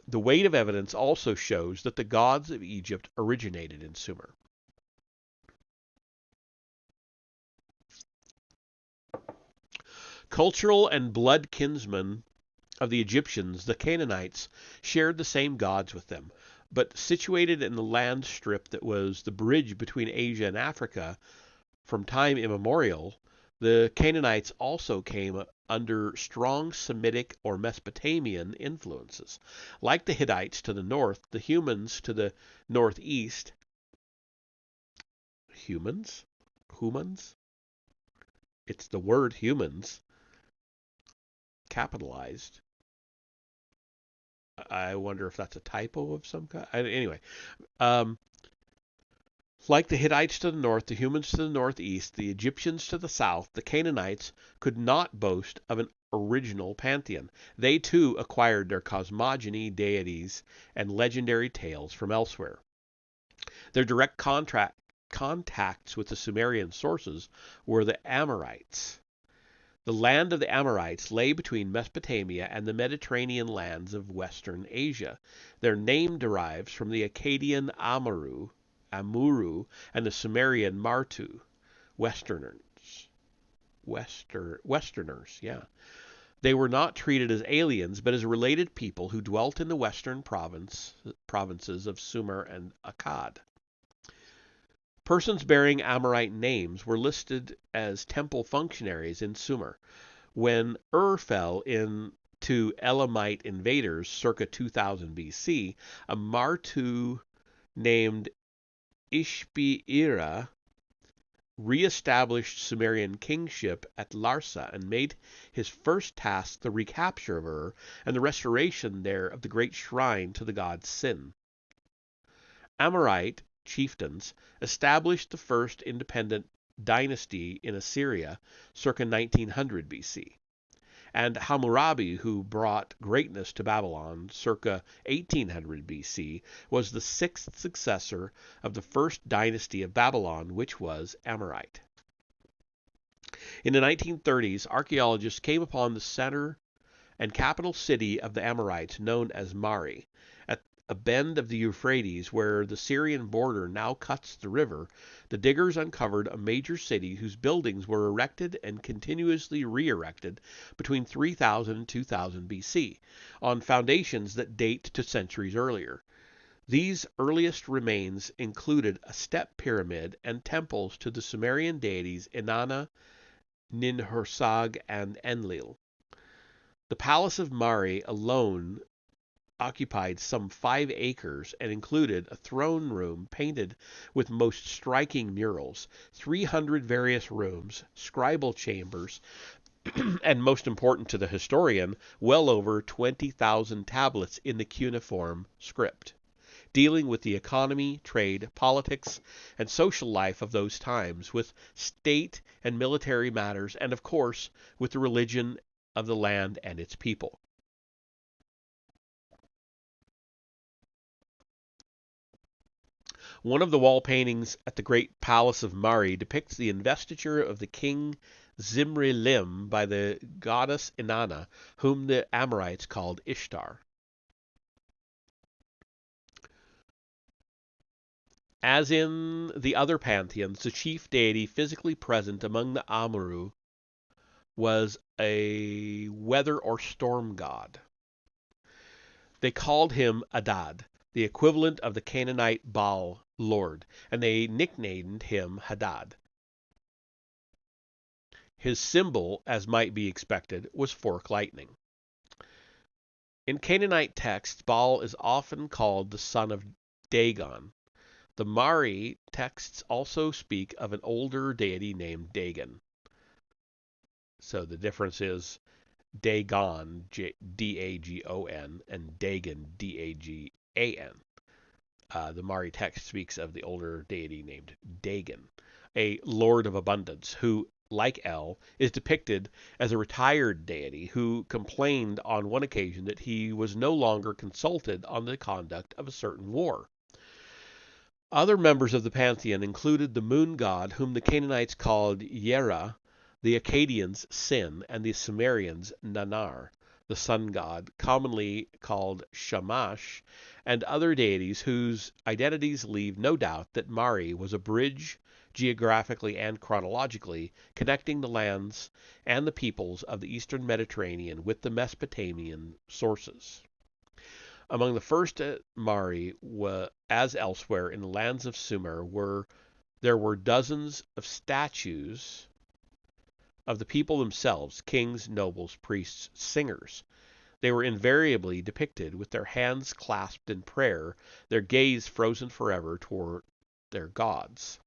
The weight of evidence also shows that the gods of Egypt originated in Sumer. Cultural and blood kinsmen of the Egyptians, the Canaanites, shared the same gods with them, but situated in the land strip that was the bridge between Asia and Africa from time immemorial, the Canaanites also came under strong Semitic or Mesopotamian influences. Like the Hittites to the north, the humans to the northeast. Humans? It's the word humans, capitalized. I wonder if that's a typo of some kind. Anyway, like the Hittites to the north, the humans to the northeast, the Egyptians to the south, the Canaanites could not boast of an original pantheon. They too acquired their cosmogony, deities, and legendary tales from elsewhere. Their direct contacts with the Sumerian sources were the Amorites. The land of the Amorites lay between Mesopotamia and the Mediterranean lands of western Asia. Their name derives from the Akkadian Amuru, and the Sumerian Martu, Westerners. Westerners, yeah. They were not treated as aliens, but as related people who dwelt in the western provinces of Sumer and Akkad. Persons bearing Amorite names were listed as temple functionaries in Sumer. When Ur fell into Elamite invaders circa 2000 BC, a Martu named Ishbi-Ira re-established Sumerian kingship at Larsa and made his first task the recapture of Ur and the restoration there of the great shrine to the god Sin. Amorite chieftains established the first independent dynasty in Assyria circa 1900 BC. And Hammurabi, who brought greatness to Babylon circa 1800 BC, was the sixth successor of the first dynasty of Babylon, which was Amorite. In the 1930s, archaeologists came upon the center and capital city of the Amorites, known as Mari. At a bend of the Euphrates, where the Syrian border now cuts the river, the diggers uncovered a major city whose buildings were erected and continuously re-erected between 3000 and 2000 BC, on foundations that date to centuries earlier. These earliest remains included a step pyramid and temples to the Sumerian deities Inanna, Ninhursag, and Enlil. The palace of Mari alone occupied some 5 acres and included a throne room painted with most striking murals, 300 various rooms, scribal chambers, and most important to the historian, well over 20,000 tablets in the cuneiform script, dealing with the economy, trade, politics, and social life of those times, with state and military matters, and of course, with the religion of the land and its people. One of the wall paintings at the great palace of Mari depicts the investiture of the king Zimri Lim by the goddess Inanna, whom the Amorites called Ishtar. As in the other pantheons, the chief deity physically present among the Amaru was a weather or storm god. They called him Adad, the equivalent of the Canaanite Baal lord, and they nicknamed him Hadad. His symbol, as might be expected, was fork lightning. In Canaanite texts, Baal is often called the son of Dagon. The Mari texts also speak of an older deity named Dagon. So the difference is Dagon, D-A-G-O-N, and Dagon, D-A-G-A-N. The Mari text speaks of the older deity named Dagon, a lord of abundance, who, like El, is depicted as a retired deity who complained on one occasion that he was no longer consulted on the conduct of a certain war. Other members of the pantheon included the moon god, whom the Canaanites called Yera, the Akkadians Sin, and the Sumerians Nanar, the sun god, commonly called Shamash, and other deities whose identities leave no doubt that Mari was a bridge, geographically and chronologically, connecting the lands and the peoples of the eastern Mediterranean with the Mesopotamian sources. Among the first Mari, as elsewhere in the lands of Sumer, there were dozens of statues of the people themselves, kings, nobles, priests, singers. They were invariably depicted with their hands clasped in prayer, their gaze frozen forever toward their gods.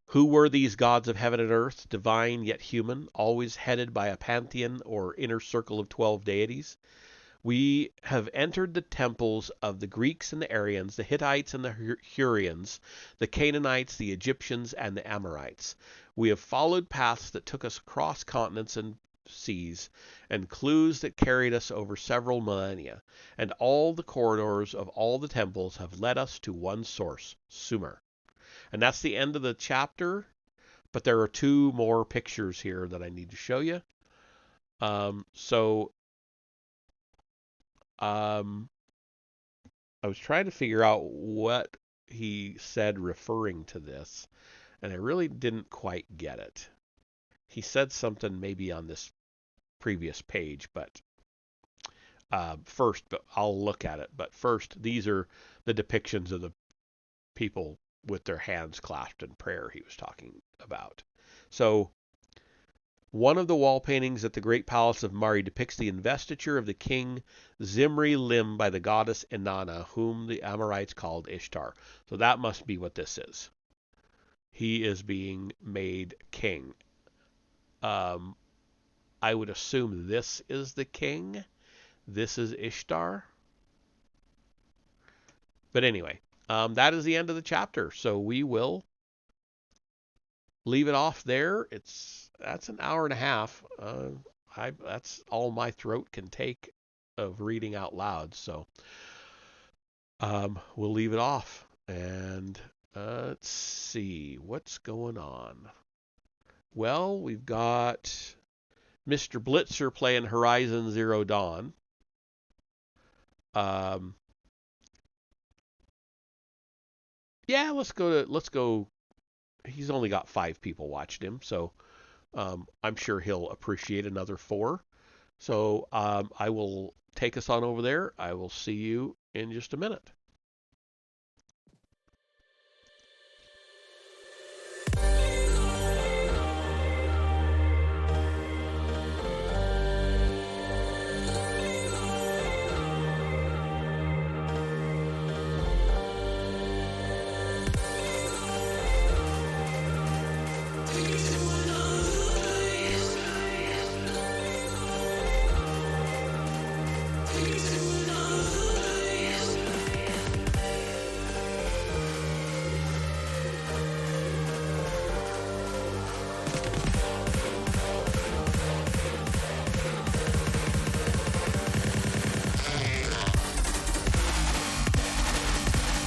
Who were these gods of heaven and earth, divine yet human, always headed by a pantheon or inner circle of 12 deities? We have entered the temples of the Greeks and the Aryans, the Hittites and the Hurrians, the Canaanites, the Egyptians, and the Amorites. We have followed paths that took us across continents and seas, and clues that carried us over several millennia, and all the corridors of all the temples have led us to one source, Sumer. And that's the end of the chapter, but there are 2 more pictures here that I need to show you. I was trying to figure out what he said referring to this, and I really didn't quite get it. He said something maybe on this previous page, but I'll look at it. But first, these are the depictions of the people with their hands clasped in prayer he was talking about. So, one of the wall paintings at the Great Palace of Mari depicts the investiture of the king Zimri Lim by the goddess Inanna, whom the Amorites called Ishtar. So that must be what this is. He is being made king. I would assume this is the king. This is Ishtar. But anyway, that is the end of the chapter. So we will leave it off there. That's an hour and a half. That's all my throat can take of reading out loud. So we'll leave it off. And let's see what's going on. Well, we've got Mr. Blitzer playing Horizon Zero Dawn. Yeah, let's go. He's only got 5 people watching him, so I'm sure he'll appreciate another 4. So I will take us on over there. I will see you in just a minute.